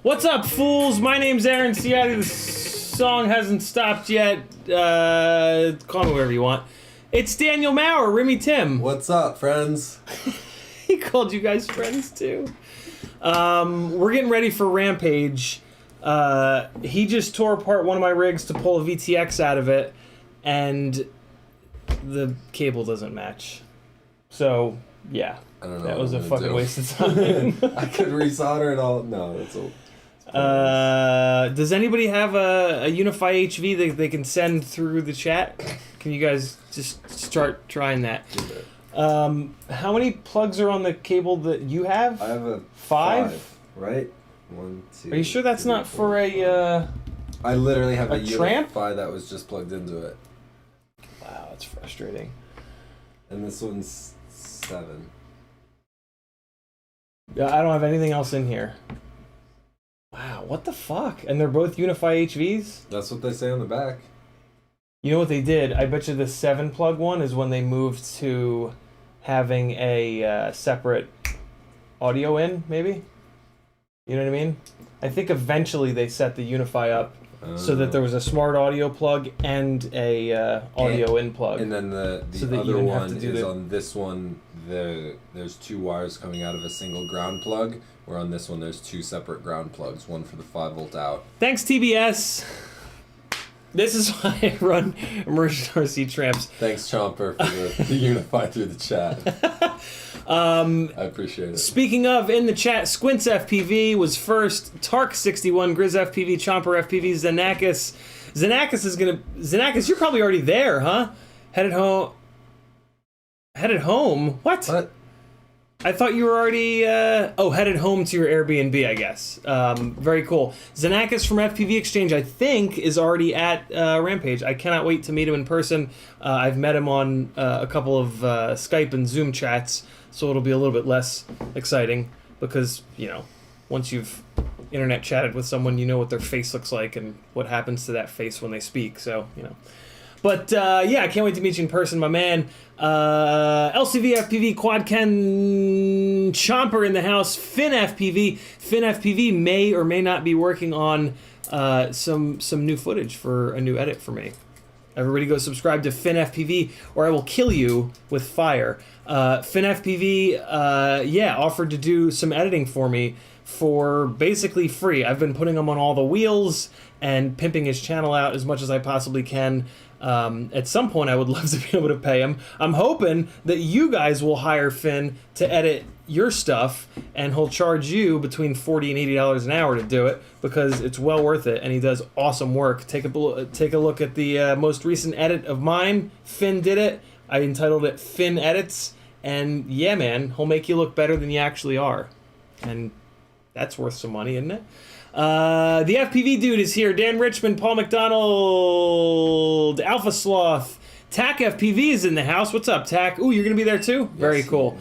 What's up, fools? My name's Aaron Ciotti. The song hasn't stopped yet. Call me whatever you want. It's Daniel Maurer, Remy Tim. What's up, friends? He called you guys friends, too. We're getting ready for Rampage. He just tore apart one of my rigs to pull a VTX out of it, and the cable doesn't match. So, yeah. I don't know that was a fucking waste of time. I could resolder it all. No, it's a... Does anybody have a Unify HV that they can send through the chat? Can you guys just start trying that? How many plugs are on the cable that you have? I have a five, right? 1, 2. Are you sure that's 3, not 4. For a? I literally have a tramp? Unify that was just plugged into it. Wow, that's frustrating. And this one's 7. Yeah, I don't have anything else in here. Wow, what the fuck? And they're both Unify HVs? That's what they say on the back. You know what they did? I bet you the 7 plug one is when they moved to having a separate audio in, maybe? You know what I mean? I think eventually they set the Unify up so that there was a smart audio plug and a audio in plug. And then the so other one is on this one. There's 2 wires coming out of a single ground plug, where on this one there's 2 separate ground plugs, one for the 5-volt out. Thanks, TBS. This is why I run Immersion RC Tramps. Thanks, Chomper, for the unify through the chat. I appreciate it. Speaking of, in the chat, Squints FPV was first, Tark61, Grizz FPV, Chomper FPV, Xenakis. Xenakis, you're probably already there, huh? Headed home? What? I thought you were already, headed home to your Airbnb, I guess. Very cool. Xenakis from FPV Exchange, I think, is already at Rampage. I cannot wait to meet him in person. I've met him on a couple of Skype and Zoom chats, so it'll be a little bit less exciting because, you know, once you've internet chatted with someone, you know what their face looks like and what happens to that face when they speak, so, you know. But, yeah, I can't wait to meet you in person, my man. LCV FPV, Quadken Chomper in the house, Finn FPV. Finn FPV may or may not be working on some new footage for a new edit for me. Everybody go subscribe to Finn FPV or I will kill you with fire. Finn FPV, offered to do some editing for me for basically free. I've been putting him on all the wheels and pimping his channel out as much as I possibly can. At some point, I would love to be able to pay him. I'm hoping that you guys will hire Finn to edit your stuff, and he'll charge you between $40 and $80 an hour to do it because it's well worth it, and he does awesome work. Take a look at the most recent edit of mine. Finn did it. I entitled it Finn Edits, and yeah, man, he'll make you look better than you actually are, and that's worth some money, isn't it? The FPV dude is here. Dan Richmond, Paul McDonald, Alpha Sloth, Tac FPV is in the house. What's up, Tac? Ooh, you're gonna be there too? Yes, very cool.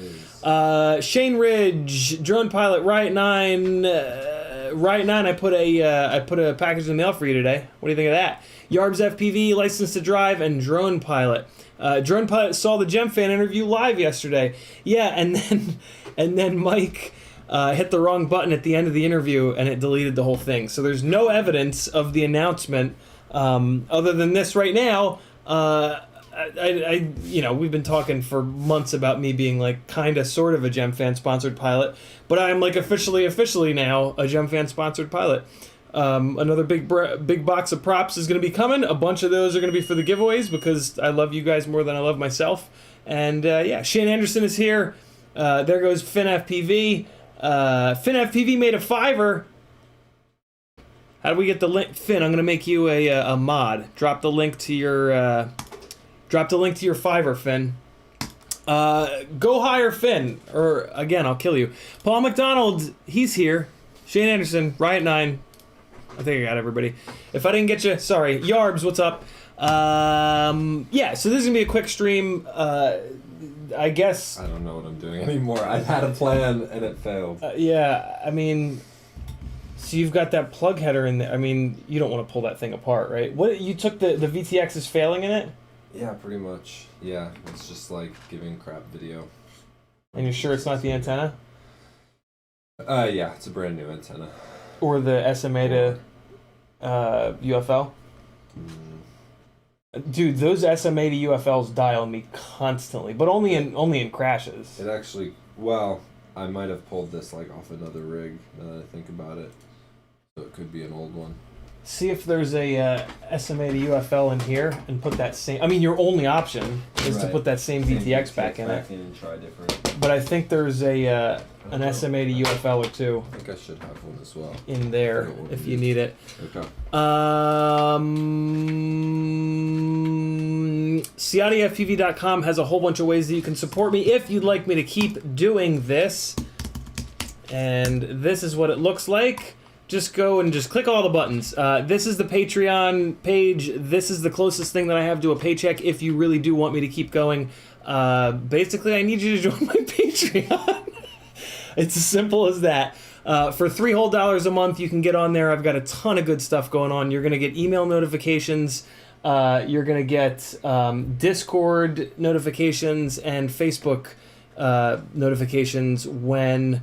Shane Ridge, Drone Pilot, Riot 9. Riot 9, I put a package in the mail for you today. What do you think of that? Yarbs FPV, License to Drive, and Drone Pilot. Drone Pilot saw the GemFan interview live yesterday. Yeah, and then Mike hit the wrong button at the end of the interview and it deleted the whole thing. So there's no evidence of the announcement other than this right now. We've been talking for months about me being like kind of sort of a GemFan sponsored pilot, but I'm like officially now a GemFan sponsored pilot. Another big box of props is going to be coming. A bunch of those are going to be for the giveaways because I love you guys more than I love myself. And Shane Anderson is here. There goes Finn FPV. Finn FPV made a $5. How do we get the link? Finn, I'm gonna make you a mod. Drop the link to your $5, Finn. Go hire Finn, or again, I'll kill you. Paul McDonald, he's here. Shane Anderson, Riot 9. I think I got everybody. If I didn't get you, sorry. Yarbs, what's up? So this is gonna be a quick stream. I guess... I don't know what I'm doing anymore. I had a plan and it failed. So you've got that plug header in there. I mean, you don't want to pull that thing apart, right? What, you took the VTX is failing in it? Yeah, pretty much. Yeah, it's just like giving crap video. And you're sure it's not the antenna? Yeah, it's a brand new antenna. Or the SMA to UFL? Dude, those SMA to UFLs die on me constantly, but only in crashes. It actually, well, I might have pulled this like off another rig now that I think about it. So it could be an old one. See if there's a SMA to UFL in here and put that same... I mean, your only option is to put that same VTX back in it. And try different. But I think there's an SMA to UFL or two. I think I should have one as well. In there, if you need it. Okay. CiottiFPV.com has a whole bunch of ways that you can support me if you'd like me to keep doing this. And this is what it looks like. Just go and just click all the buttons. This is the Patreon page. This is the closest thing that I have to a paycheck if you really do want me to keep going. Basically, I need you to join my Patreon. It's as simple as that. For $3 whole a month, you can get on there. I've got a ton of good stuff going on. You're going to get email notifications. You're going to get Discord notifications and Facebook notifications when...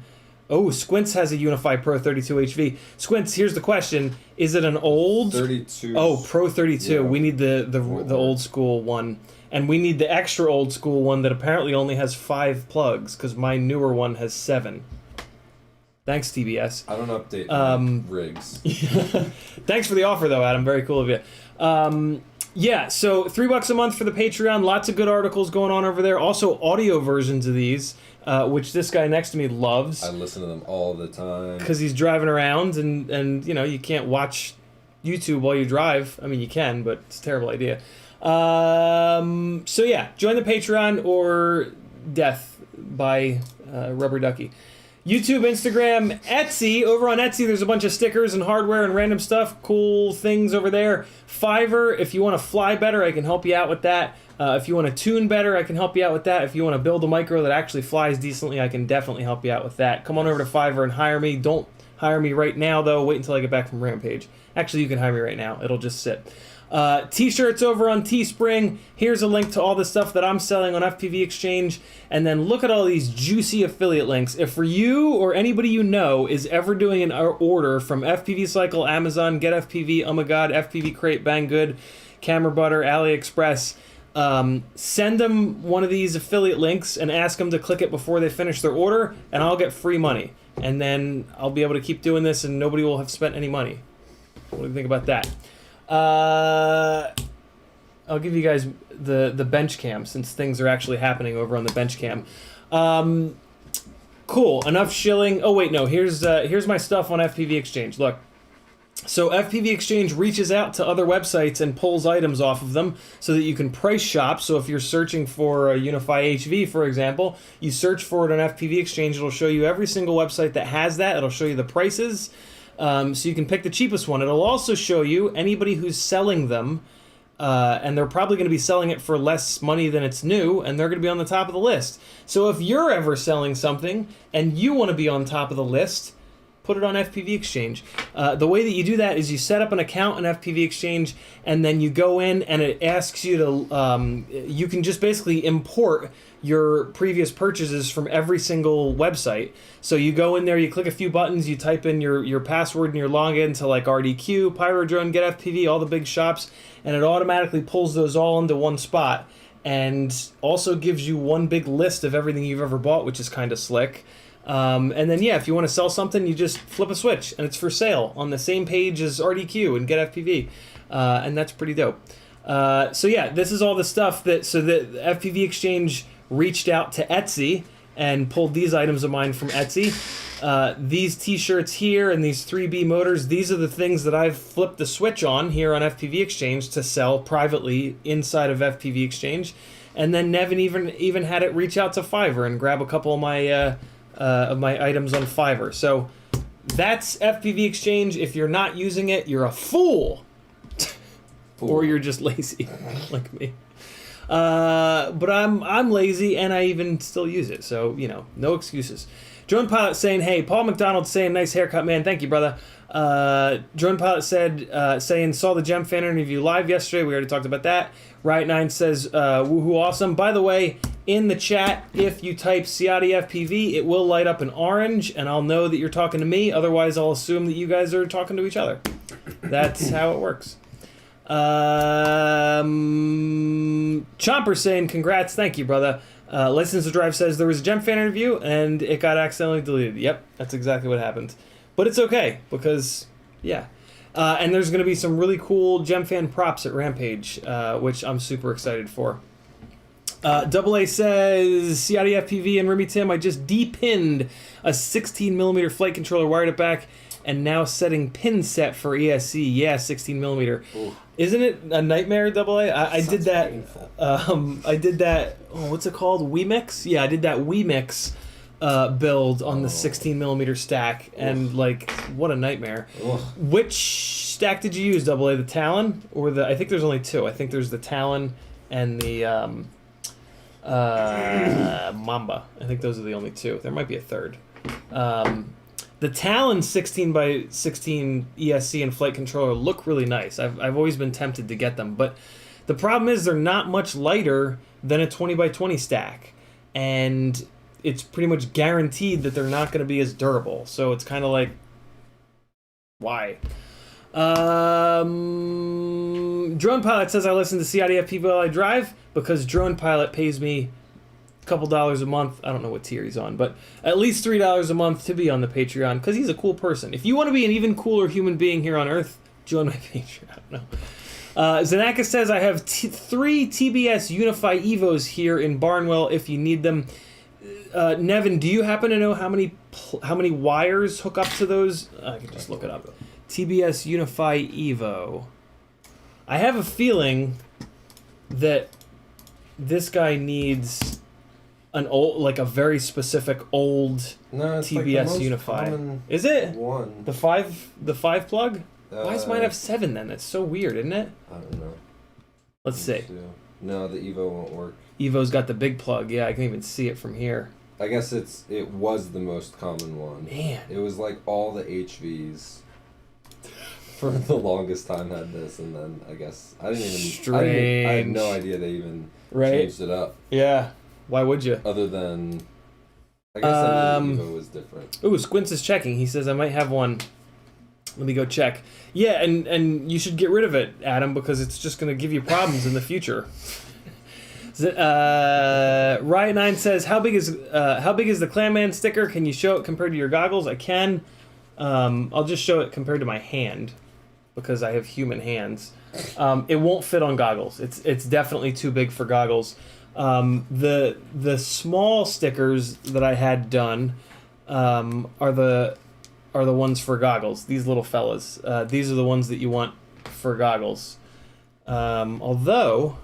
Oh, Squints has a Unify Pro 32 HV. Squints, here's the question. Is it an old... 32. Oh, Pro 32. Yeah. We need the old school one. And we need the extra old school one that apparently only has 5 plugs, because my newer one has 7. Thanks, TBS. I don't update my rigs. Thanks for the offer, though, Adam. Very cool of you. Yeah, so $3 a month for the Patreon. Lots of good articles going on over there. Also, audio versions of these, which this guy next to me loves. I listen to them all the time. Because he's driving around, and you know, you can't watch YouTube while you drive. I mean, you can, but it's a terrible idea. So yeah, join the Patreon or death by Rubber Ducky. YouTube, Instagram, Etsy. Over on Etsy, there's a bunch of stickers and hardware and random stuff. Cool things over there. Fiverr, if you want to fly better, I can help you out with that. If you want to tune better, I can help you out with that. If you want to build a micro that actually flies decently, I can definitely help you out with that. Come on over to Fiverr and hire me. Don't hire me right now, though. Wait until I get back from Rampage. Actually, you can hire me right now. It'll just sit. T-shirts over on Teespring. Here's a link to all the stuff that I'm selling on FPV Exchange. And then look at all these juicy affiliate links. If for you or anybody you know is ever doing an order from FPV Cycle, Amazon, Get FPV, Oh My God, FPV Crate, Banggood, Camera Butter, AliExpress, send them one of these affiliate links and ask them to click it before they finish their order, and I'll get free money. And then I'll be able to keep doing this and nobody will have spent any money. What do you think about that? I'll give you guys the bench cam since things are actually happening over on the bench cam. Cool. Enough shilling. Oh wait, no. Here's my stuff on FPV Exchange. Look. So FPV Exchange reaches out to other websites and pulls items off of them so that you can price shop. So if you're searching for a Unify HV, for example, you search for it on FPV Exchange. It'll show you every single website that has that. It'll show you the prices. So you can pick the cheapest one. It'll also show you anybody who's selling them, and they're probably going to be selling it for less money than it's new, and they're going to be on the top of the list. So if you're ever selling something and you want to be on top of the list, put it on FPV Exchange. The way that you do that is you set up an account on FPV Exchange, and then you go in and it asks you to, you can just basically import your previous purchases from every single website. So you go in there, you click a few buttons, you type in your password and your login to like RDQ, Pyrodrone, Get FPV, all the big shops, and it automatically pulls those all into one spot and also gives you one big list of everything you've ever bought, which is kind of slick. And then, yeah, if you want to sell something, you just flip a switch and it's for sale on the same page as RDQ and Get FPV. And that's pretty dope. So yeah, this is all the stuff that FPV Exchange reached out to Etsy and pulled these items of mine from Etsy. These t-shirts here and these 3B motors, these are the things that I've flipped the switch on here on FPV Exchange to sell privately inside of FPV Exchange. And then Nevin even had it reach out to Fiverr and grab a couple of my items on Fiverr. So that's FPV Exchange. If you're not using it, you're a fool. Or you're just lazy like me. But I'm lazy and I even still use it, so you know, no excuses. Drone Pilot saying, hey, Paul McDonald saying, nice haircut, man. Thank you, brother. Drone Pilot said, saying, saw the Gem Fan interview live yesterday. We already talked about that. Riot9 says, woohoo, awesome. By the way, in the chat, if you type CiottiFPV, it will light up in orange, and I'll know that you're talking to me. Otherwise, I'll assume that you guys are talking to each other. That's how it works. Chomper saying, congrats, thank you, brother. License to Drive says there was a Gem Fan interview and it got accidentally deleted. Yep, that's exactly what happened. But it's okay because, yeah. And there's going to be some really cool Gem Fan props at Rampage, which I'm super excited for. Double A says, CiottiFPV and Remy Tim, I just depinned a 16mm flight controller, wired it back, and now setting pin set for ESC. Yeah, 16mm. Ooh. Isn't it a nightmare, Double A? I did that. I did that. Oh, what's it called? WeMix? Yeah, I did that WeMix build on the 16mm stack, and like, what a nightmare. Ugh. Which stack did you use, Double A? The Talon or the? I think there's only two. I think there's the Talon and the Mamba. I think those are the only two. There might be a third. The Talon 16x16 ESC and flight controller look really nice. I've always been tempted to get them, but the problem is they're not much lighter than a 20x20 stack, and it's pretty much guaranteed that they're not going to be as durable. So it's kind of like, why? Drone Pilot says I listen to CiottiFPV while I drive because Drone Pilot pays me couple dollars a month. I don't know what tier he's on, but at least $3 a month to be on the Patreon because he's a cool person. If you want to be an even cooler human being here on Earth, join my Patreon. No. Zanaka says, I have 3 TBS Unify Evos here in Barnwell if you need them. Nevin, do you happen to know how many wires hook up to those? I can just look it up. TBS Unify Evo. I have a feeling that this guy needs an old, like a very specific old TBS Unify. Is it? One. The five plug? Why does mine have 7 then? That's so weird, isn't it? I don't know. Let's see. No, the Evo won't work. Evo's got the big plug. Yeah, I can even see it from here. I guess it was the most common one. Man. It was like all the HVs for the longest time had this, and then I guess I had no idea they even changed it up. Yeah. Why would you? Other than I guess I knew the Evo was different. Ooh, Squints is checking. He says I might have one. Let me go check. Yeah, and you should get rid of it, Adam, because it's just going to give you problems in the future. Riot9 says, how big is the Clanman sticker? Can you show it compared to your goggles? I can. I'll just show it compared to my hand because I have human hands. It won't fit on goggles. It's definitely too big for goggles. The small stickers that I had done are the ones for goggles. These little fellas. These are the ones that you want for goggles. Although,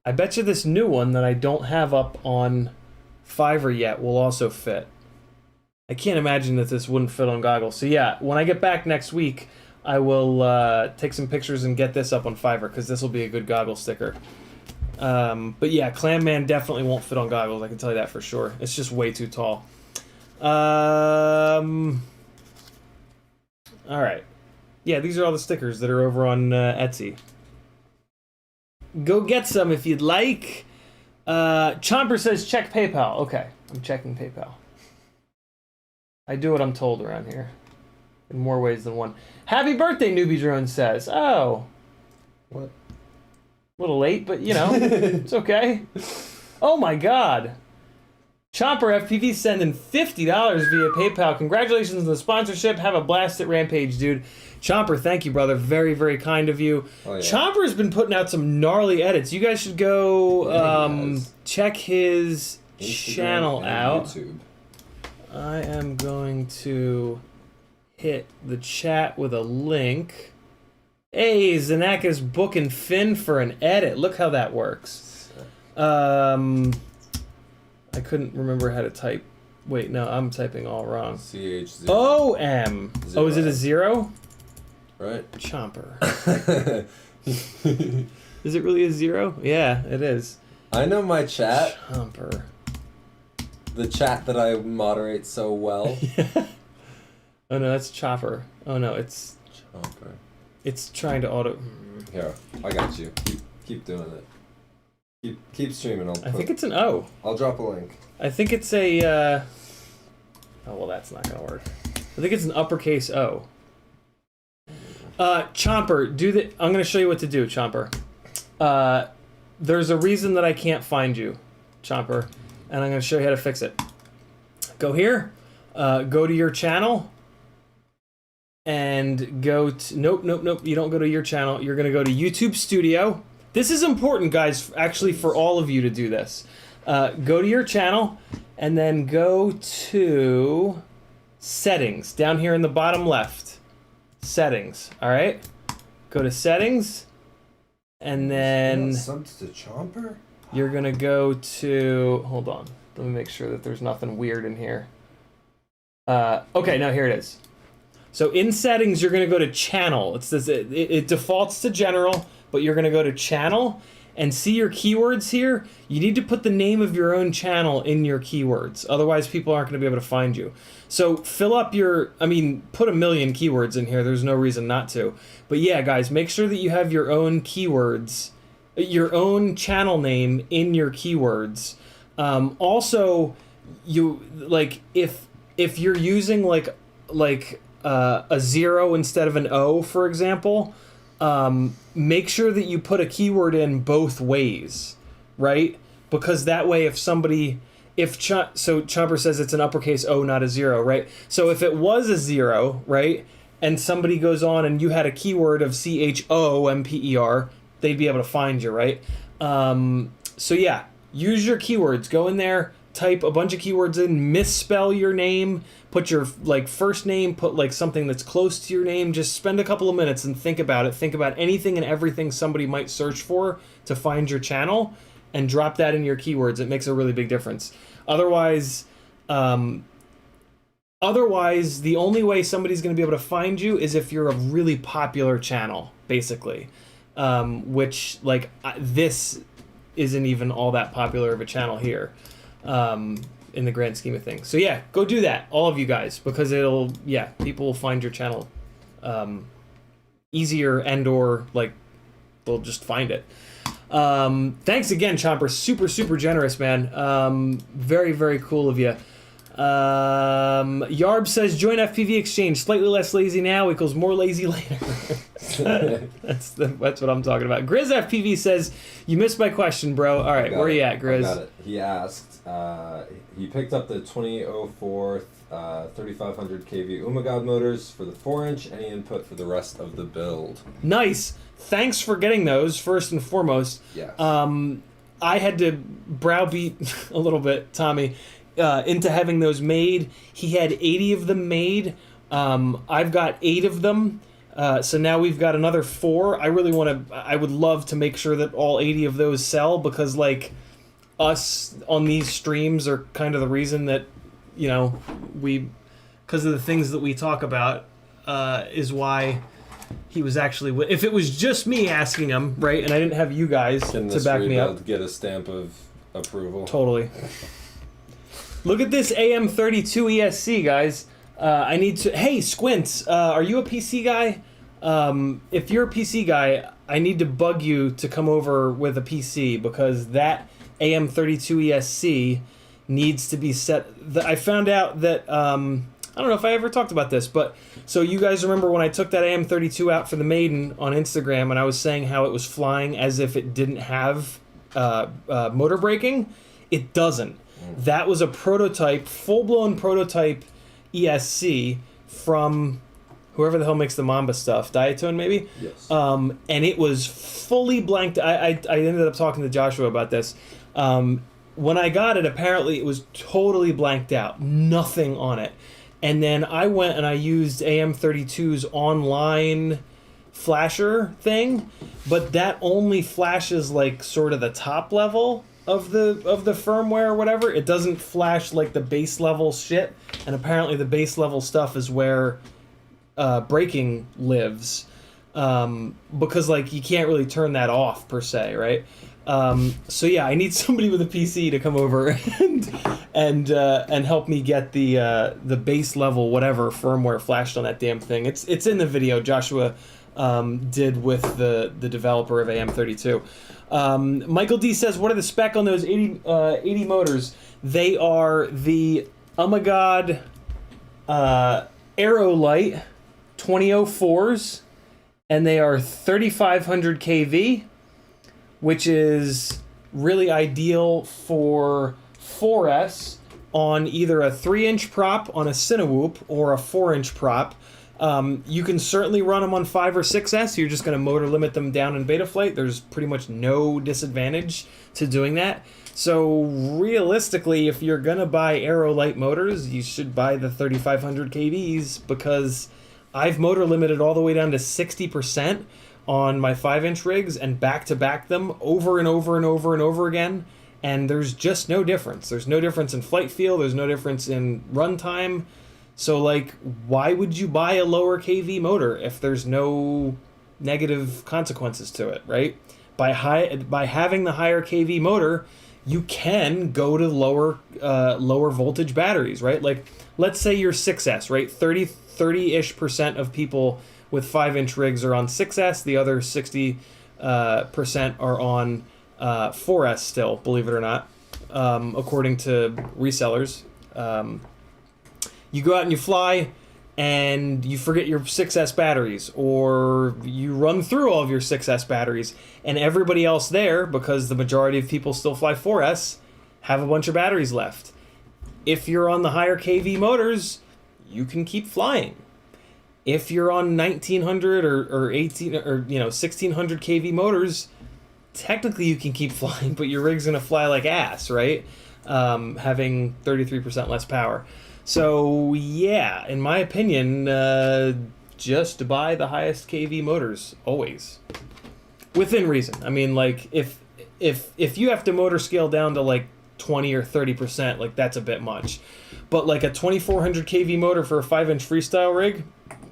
I bet you this new one that I don't have up on Fiverr yet will also fit. I can't imagine that this wouldn't fit on goggles. So yeah, when I get back next week, I will take some pictures and get this up on Fiverr because this will be a good goggle sticker. But yeah, Clanman definitely won't fit on goggles. I can tell you that for sure. It's just way too tall. All right. Yeah, these are all the stickers that are over on Etsy. Go get some if you'd like. Chomper says check PayPal. Okay, I'm checking PayPal. I do what I'm told around here. In more ways than one. Happy birthday, Newbie Drone says. Oh. What? A little late, but you know, it's okay. Oh my god. Chomper FPV sending $50 via PayPal. Congratulations on the sponsorship. Have a blast at Rampage, dude. Chomper, thank you, brother. Very, very kind of you. Oh, yeah. Chomper's been putting out some gnarly edits. You guys should go check his channel out. YouTube. I am going to hit the chat with a link. Hey, Zanaka's booking Finn for an edit. Look how that works. I couldn't remember how to type. Wait, no, I'm typing all wrong. CH0. OM. Oh, is it a 0? Right. Chomper. Is it really a 0? Yeah, it is. I know my chat. Chomper. The chat that I moderate so well. Yeah. Oh no, that's Chopper. Oh no, it's Chomper. It's trying to auto. Here, I got you. Keep doing it. Keep streaming. I think it's an O. I'll drop a link. I think it's a. Oh well, that's not gonna work. I think it's an uppercase O. Chomper, I'm gonna show you what to do, Chomper. There's a reason that I can't find you, Chomper, and I'm gonna show you how to fix it. Go here. Go to your channel. And go to... Nope. You don't go to your channel. You're going to go to YouTube Studio. This is important, guys, actually, for all of you to do this. Go to your channel, and then go to Settings. Down here in the bottom left. Settings. All right? Go to Settings, and then... Subbed to Chomper? You're going to go to... Hold on. Let me make sure that there's nothing weird in here. Okay, now here it is. So in settings, you're going to go to channel. It defaults to general, but you're going to go to channel and see your keywords here. You need to put the name of your own channel in your keywords. Otherwise, people aren't going to be able to find you. So fill up put 1 million keywords in here. There's no reason not to. But yeah, guys, make sure that you have your own keywords, your own channel name in your keywords. Also, if you're using a 0 instead of an O, for example, make sure that you put a keyword in both ways, right? because that way if somebody, so Chomper says it's an uppercase O, not a 0, right? So if it was a 0, right, and somebody goes on and you had a keyword of CHOMPER, they'd be able to find you, right? So yeah, use your keywords. Go in there, type a bunch of keywords in, misspell your name, put your like first name, put like something that's close to your name. Just spend a couple of minutes and think about it. Think about anything and everything somebody might search for to find your channel, and drop that in your keywords. It makes a really big difference. Otherwise, the only way somebody's going to be able to find you is if you're a really popular channel, basically. Which, like, this isn't even all that popular of a channel here, in the grand scheme of things. So yeah, go do that, all of you guys, because people will find your channel easier, and or like they'll just find it. Thanks again, Chomper. Super, super generous, man. Very, very cool of you. Yarb says, join FPV Exchange. Slightly less lazy now equals more lazy later. That's what I'm talking about. Grizz FPV says, you missed my question, bro. All right, where are you at, Grizz? I got it. He asked, he picked up the 2004 3500 kV Umagod motors for the 4-inch. Any input for the rest of the build? Nice. Thanks for getting those, first and foremost. Yes. I had to browbeat a little bit, Tommy, into having those made. He had 80 of them made. I've got 8 of them. So now we've got another 4. I would love to make sure that all 80 of those sell, because like us on these streams are kind of the reason that, you know, because of the things that we talk about, is why he was actually, if it was just me asking him, right, and I didn't have you guys to back me up. Get a stamp of approval. Totally. Look at this AM32 ESC, guys. I need to... Hey, Squints, are you a PC guy? If you're a PC guy, I need to bug you to come over with a PC, because that AM32 ESC needs to be set... I found out that... I don't know if I ever talked about this, but... So you guys remember when I took that AM32 out for the Maiden on Instagram, and I was saying how it was flying as if it didn't have motor braking? It doesn't. That was a prototype, full-blown prototype ESC from whoever the hell makes the Mamba stuff, Diatone maybe? Yes. And it was fully blanked. I ended up talking to Joshua about this. When I got it, apparently it was totally blanked out, nothing on it. And then I went and I used AM32's online flasher thing, but that only flashes like sort of the top level of the firmware or whatever. It doesn't flash like the base level shit, and apparently the base level stuff is where braking lives, because like you can't really turn that off per se, right? So yeah, I need somebody with a PC to come over and help me get the base level whatever firmware flashed on that damn thing. It's in the video Joshua did with the developer of AM32. Michael D says, what are the spec on those 80 motors? They are the Umagod Aerolite 2004s, and they are 3500 kV, which is really ideal for 4S on either a 3-inch prop on a Cinewhoop or a 4-inch prop. You can certainly run them on 5 or 6S. You're just going to motor limit them down in Betaflight. There's pretty much no disadvantage to doing that. So realistically, if you're going to buy Aerolite motors, you should buy the 3500 kVs, because I've motor limited all the way down to 60% on my 5-inch rigs and back-to-back them over and over and over and over again, and there's just no difference. There's no difference in flight feel. There's no difference in runtime. So, like, why would you buy a lower KV motor if there's no negative consequences to it, right? By having the higher KV motor, you can go to lower voltage batteries, right? Like, let's say you're 6S, right? 30-ish% of people with 5-inch rigs are on 6S. The other 60% are on 4S still, believe it or not, according to resellers. You go out and you fly, and you forget your 6S batteries, or you run through all of your 6S batteries, and everybody else there, because the majority of people still fly 4S, have a bunch of batteries left. If you're on the higher KV motors, you can keep flying. If you're on 1900 or 18 or 1600 KV motors, technically you can keep flying, but your rig's gonna fly like ass, right? Having 33% less power. So yeah, in my opinion, just buy the highest KV motors always, within reason. I mean, like if you have to motor scale down to like 20 or 30%, like that's a bit much. But like a 2400 kV motor for a 5-inch freestyle rig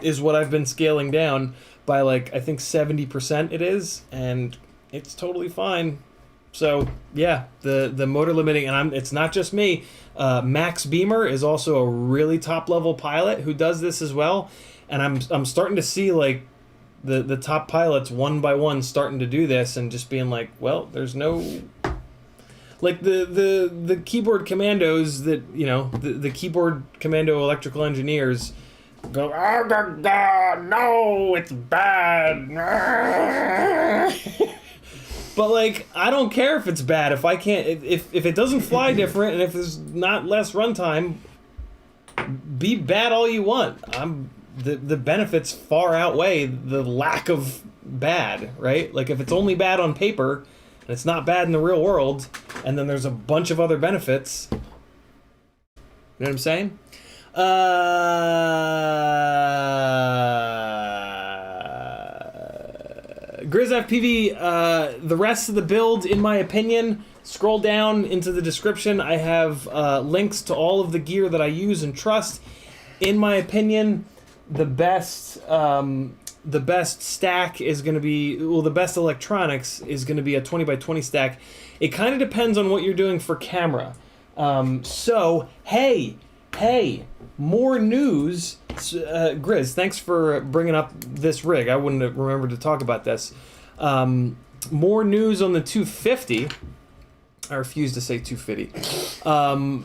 is what I've been scaling down by, like, I think 70% it is, and it's totally fine. So yeah, the motor limiting, and it's not just me. Max Beamer is also a really top level pilot who does this as well, and I'm starting to see like the top pilots one by one starting to do this and just being like, well, there's no, like the keyboard commandos that, you know, the keyboard commando electrical engineers go, no, it's bad. But like, I don't care if it's bad. If I can't, if it doesn't fly different, and if there's not less runtime, be bad all you want. The benefits far outweigh the lack of bad, right? Like if it's only bad on paper and it's not bad in the real world, and then there's a bunch of other benefits. You know what I'm saying? Grizz FPV, the rest of the build, in my opinion, scroll down into the description. I have links to all of the gear that I use and trust. In my opinion, the best stack is going to be, well, the best electronics is going to be a 20x20 stack. It kind of depends on what you're doing for camera. So, hey, more news. Grizz, thanks for bringing up this rig. I wouldn't have remembered to talk about this. More news on the 250. I refuse to say 250.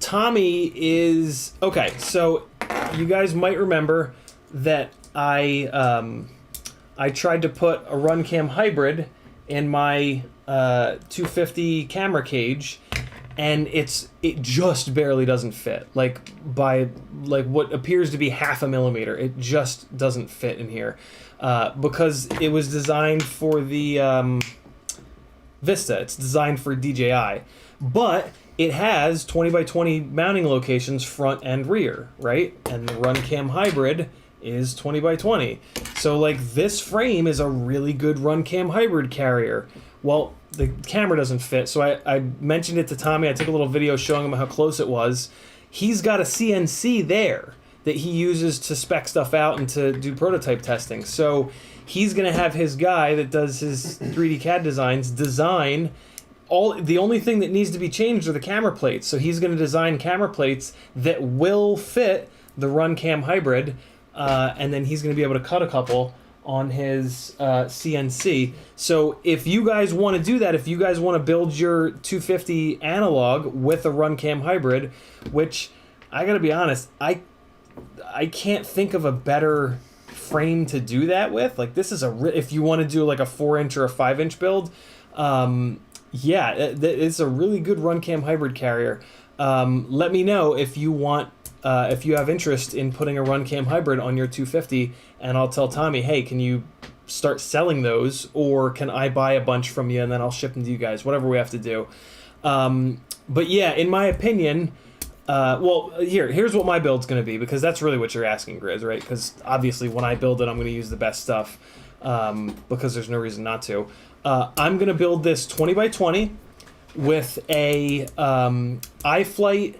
Tommy is... Okay, so you guys might remember that I tried to put a RunCam hybrid in my 250 camera cage, and it just barely doesn't fit. Like by like what appears to be 0.5 millimeter, it just doesn't fit in here because it was designed for the Vista. It's designed for DJI, but it has 20x20 mounting locations front and rear, right? And the RunCam hybrid is 20x20. So like this frame is a really good RunCam hybrid carrier. Well, the camera doesn't fit, so I mentioned it to Tommy. I took a little video showing him how close it was. He's got a CNC there that he uses to spec stuff out and to do prototype testing. So he's going to have his guy that does his 3D CAD designs design the only thing that needs to be changed are the camera plates. So he's going to design camera plates that will fit the RunCam hybrid, and then he's going to be able to cut a couple on his CNC. So if you guys want to do that, if you guys want to build your 250 analog with a RunCam hybrid, which I gotta be honest, I can't think of a better frame to do that with. Like this is if you want to do like a 4-inch or a 5-inch build, yeah, it's a really good RunCam hybrid carrier. Let me know if you want. If you have interest in putting a RunCam hybrid on your 250, and I'll tell Tommy, hey, can you start selling those, or can I buy a bunch from you and then I'll ship them to you guys, whatever we have to do. But yeah, in my opinion, well, here's what my build's going to be, because that's really what you're asking, Grizz, right? Because obviously when I build it, I'm going to use the best stuff, because there's no reason not to. I'm going to build this 20x20 with a iFlight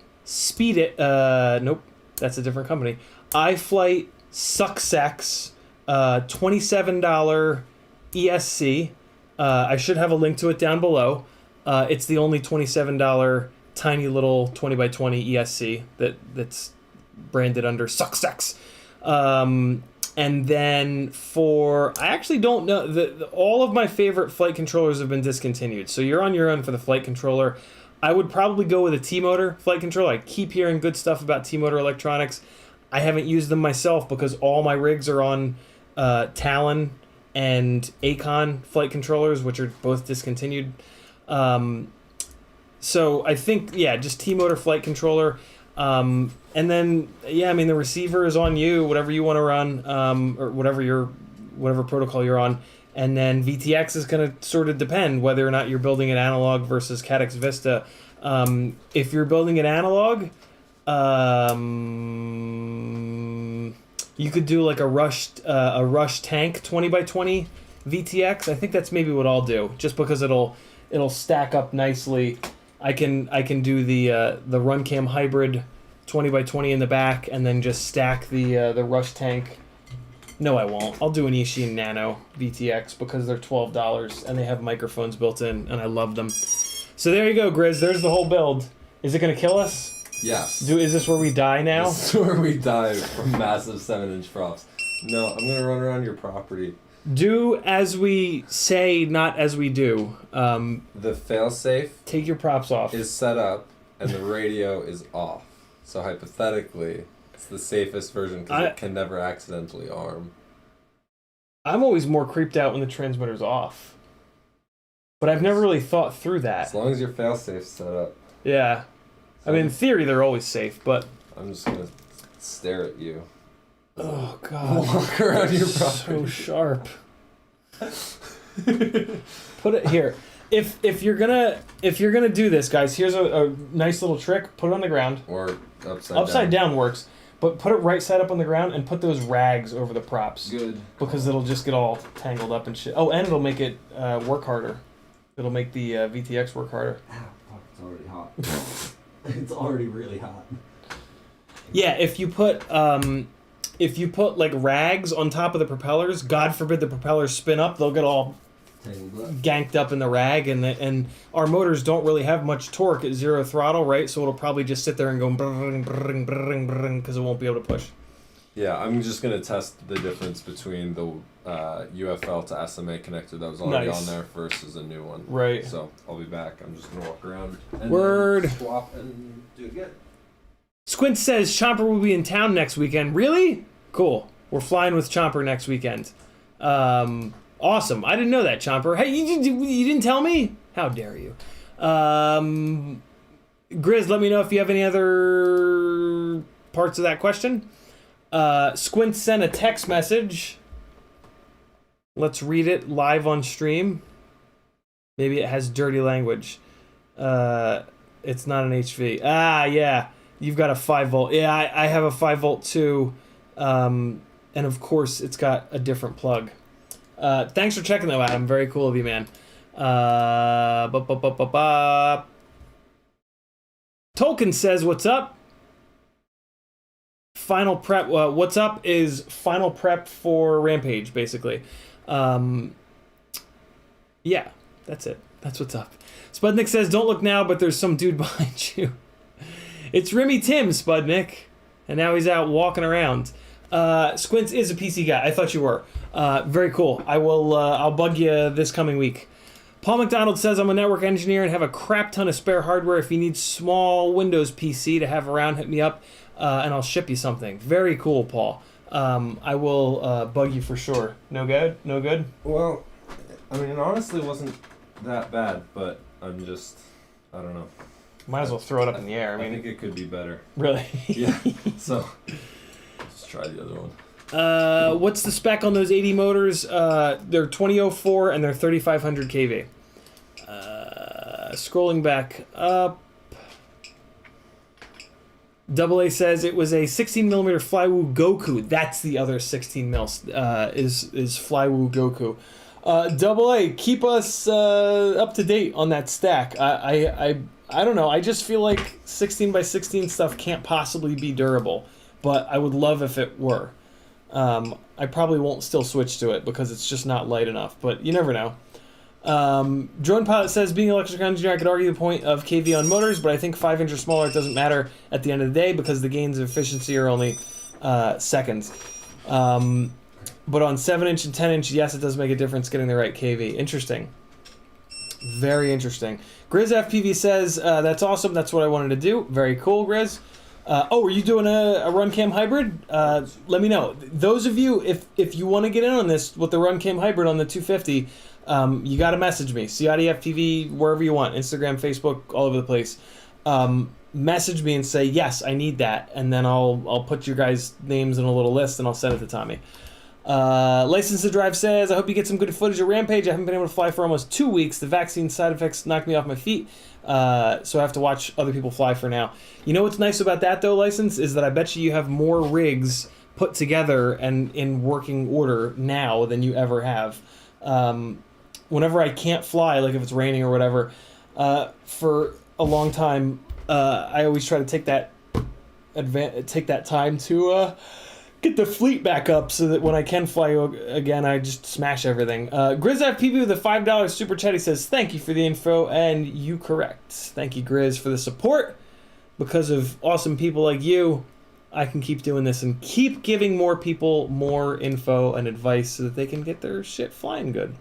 nope, that's a different company. iFlight Success $27 ESC. I should have a link to it down below. It's the only $27 tiny little 20x20 ESC that's branded under Success. And then I actually don't know, all of my favorite flight controllers have been discontinued, so you're on your own for the flight controller. I would probably go with a T-Motor flight controller. I keep hearing good stuff about T-Motor electronics. I haven't used them myself because all my rigs are on Talon and Acon flight controllers, which are both discontinued. So I think, just T-Motor flight controller. And then, the receiver is on you, whatever you want to run, or whatever protocol you're on. And then VTX is going to sort of depend whether or not you're building an analog versus Caddx Vista. If you're building an analog, you could do like a rush tank 20x20 VTX. I think that's maybe what I'll do, just because it'll stack up nicely. I can do the Runcam hybrid 20x20 in the back, and then just stack the rush tank. No, I won't. I'll do an Ishin Nano VTX because they're $12 and they have microphones built in, and I love them. So there you go, Grizz. There's the whole build. Is it gonna kill us? Yes. Is this where we die now? This is where we die from massive 7-inch props. No, I'm gonna run around your property. Do as we say, not as we do. The failsafe. Take your props off. Is set up, and the radio is off. So hypothetically, it's the safest version because it can never accidentally arm. I'm always more creeped out when the transmitter's off. But I've never really thought through that. As long as your failsafe's set up. Yeah. I mean, in theory, they're always safe, but... I'm just going to stare at you. Oh, God. Walk around your property. So sharp. Put it here. If you're gonna do this, guys, here's a nice little trick. Put it on the ground. Or upside down. Upside down works. But put it right side up on the ground and put those rags over the props. Good. Because it'll just get all tangled up and shit. Oh, and it'll make it work harder. It'll make the VTX work harder. Ah, fuck, it's already hot. It's already really hot. Yeah, if you put like rags on top of the propellers, God forbid the propellers spin up, they'll get all ganked up in the rag, and our motors don't really have much torque at 0 throttle, right? So it'll probably just sit there and go brrring, brrring, brrring, brrring, because it won't be able to push. Yeah, I'm just going to test the difference between the UFL to SMA connector that was already on there versus a new one. Right. So I'll be back. I'm just going to walk around and Word. swap and do it again. Squint says Chomper will be in town next weekend. Really? Cool. We're flying with Chomper next weekend. Awesome. I didn't know that, Chomper. Hey, you didn't tell me? How dare you? Grizz, let me know if you have any other parts of that question. Squint sent a text message. Let's read it live on stream. Maybe it has dirty language. It's not an HV. Ah, yeah. You've got a 5 volt. Yeah, I have a 5 volt too. And of course, it's got a different plug. Thanks for checking though, Adam. Very cool of you, man. Tolkien says, what's up? Final prep. What's up is final prep for Rampage, basically. Yeah, that's it. That's what's up. Spudnik says, don't look now, but there's some dude behind you. It's Remy Tim, Spudnik. And now he's out walking around. Squints is a PC guy. I thought you were. Very cool. I'll bug you this coming week. Paul McDonald says, I'm a network engineer and have a crap ton of spare hardware. If you need small Windows PC to have around, hit me up, and I'll ship you something. Very cool, Paul. I will bug you for sure. No good? No good? Well, I mean, it honestly wasn't that bad, but I don't know. Might as well throw it up in the air. I think it could be better. Really? Yeah. So, let's try the other one. What's the spec on those 80 motors? They're 2004 and they're 3500 kV. Scrolling back up. Double A says it was a 16mm Flywoo Goku. That's the other 16mm is Flywoo Goku. Double A, keep us up to date on that stack. I don't know. I just feel like 16x16 stuff can't possibly be durable, but I would love if it were. I probably won't still switch to it because it's just not light enough, but you never know. Drone Pilot says, being an electrical engineer, I could argue the point of KV on motors, but I think 5-inch or smaller, it doesn't matter at the end of the day because the gains of efficiency are only seconds. But on 7-inch and 10-inch, yes, it does make a difference getting the right KV. Interesting. Very interesting. Grizz FPV says, that's awesome. That's what I wanted to do. Very cool, Grizz. Are you doing a run cam hybrid? Let me know. Those of you, if you want to get in on this with the run cam hybrid on the 250, you got to message me. CiottiFPV, wherever you want, Instagram, Facebook, all over the place. Message me and say, yes, I need that. And then I'll put your guys' names in a little list and I'll send it to Tommy. License to Drive says, I hope you get some good footage of Rampage. I haven't been able to fly for almost 2 weeks. The vaccine side effects knocked me off my feet. So I have to watch other people fly for now. You know what's nice about that though, License, is that I bet you have more rigs put together and in working order now than you ever have. Whenever I can't fly, like if it's raining or whatever, for a long time, I always try to take that time to get the fleet back up so that when I can fly again, I just smash everything. GrizzFPV with a $5 super chat. He says, thank you for the info, and you correct. Thank you, Grizz, for the support. Because of awesome people like you, I can keep doing this and keep giving more people more info and advice so that they can get their shit flying good.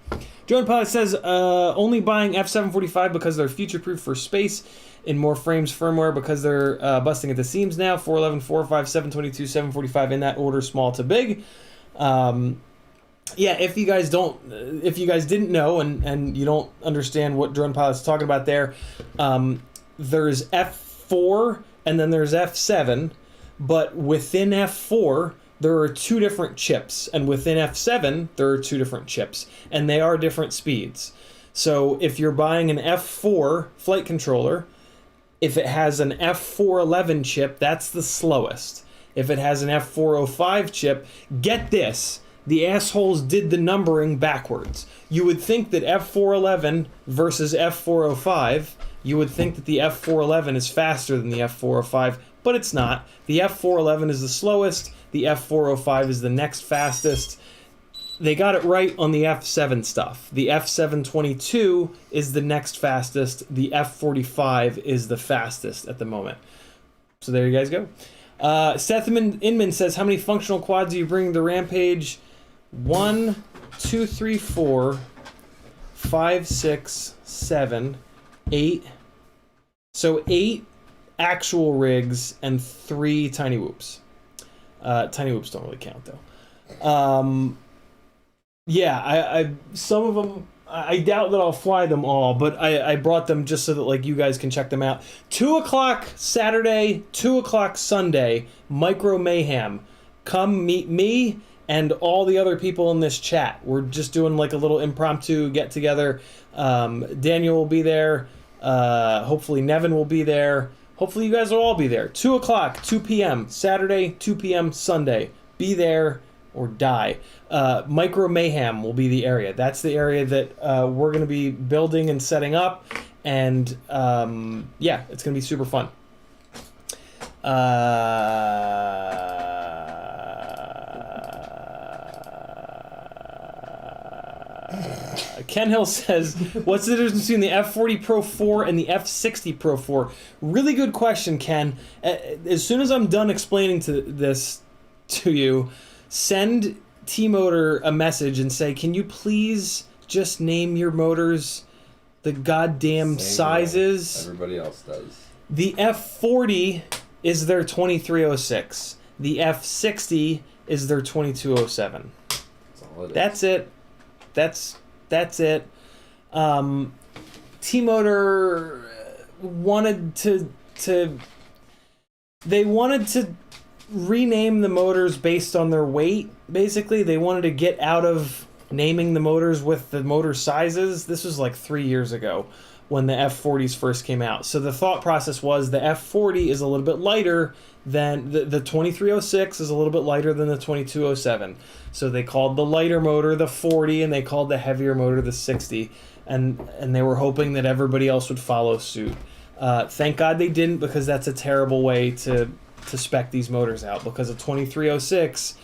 Joan Pilot says, only buying F745 because they're future-proof for space in more frames firmware because they're busting at the seams now. 411, 45, 722, 745 in that order, small to big. Yeah, if you guys didn't know and you don't understand what Drone Pilot's talking about there, there's F4 and then there's F7, but within F4 there are 2 different chips, and within F7 there are 2 different chips, and they are different speeds. So if you're buying an F4 flight controller, if it has an F411 chip, that's the slowest. If it has an F405 chip, get this, the assholes did the numbering backwards. You would think that F411 versus F405, you would think that the F411 is faster than the F405, but it's not. The F411 is the slowest, the F405 is the next fastest. They got it right on the F7 stuff. The F722 is the next fastest. The F45 is the fastest at the moment. So there you guys go. Seth Inman says, how many functional quads do you bring to Rampage? 1, 2, 3, 4, 5, 6, 7, 8. So 8 actual rigs and 3 tiny whoops. Tiny whoops don't really count though. Yeah, I some of them, I doubt that I'll fly them all, but I brought them just so that like you guys can check them out. 2 o'clock Saturday, 2 o'clock Sunday, Micro Mayhem. Come meet me and all the other people in this chat. We're just doing like a little impromptu get together. Daniel will be there. Hopefully Nevin will be there. Hopefully you guys will all be there. 2 o'clock, 2 p.m. Saturday, 2 p.m. Sunday. Be there or die. Micro Mayhem will be the area. That's the area that we're going to be building and setting up. And yeah, it's going to be super fun. Ken Hill says, what's the difference between the F40 Pro 4 and the F60 Pro 4? Really good question, Ken. As soon as I'm done explaining this to you, send T-Motor a message and say, can you please just name your motors the goddamn sizes? Everybody else does. The F40 is their 2306. The F60 is their 2207. That's it. That's it. T-Motor wanted to rename the motors based on their weight. Basically, they wanted to get out of naming the motors with the motor sizes. This was like 3 years ago when the F40s first came out. So the thought process was the F40 is a little bit lighter than the 2306 is a little bit lighter than the 2207. So they called the lighter motor the 40 and they called the heavier motor the 60, and they were hoping that everybody else would follow suit. Thank God they didn't, because that's a terrible way to spec these motors out, because a 2306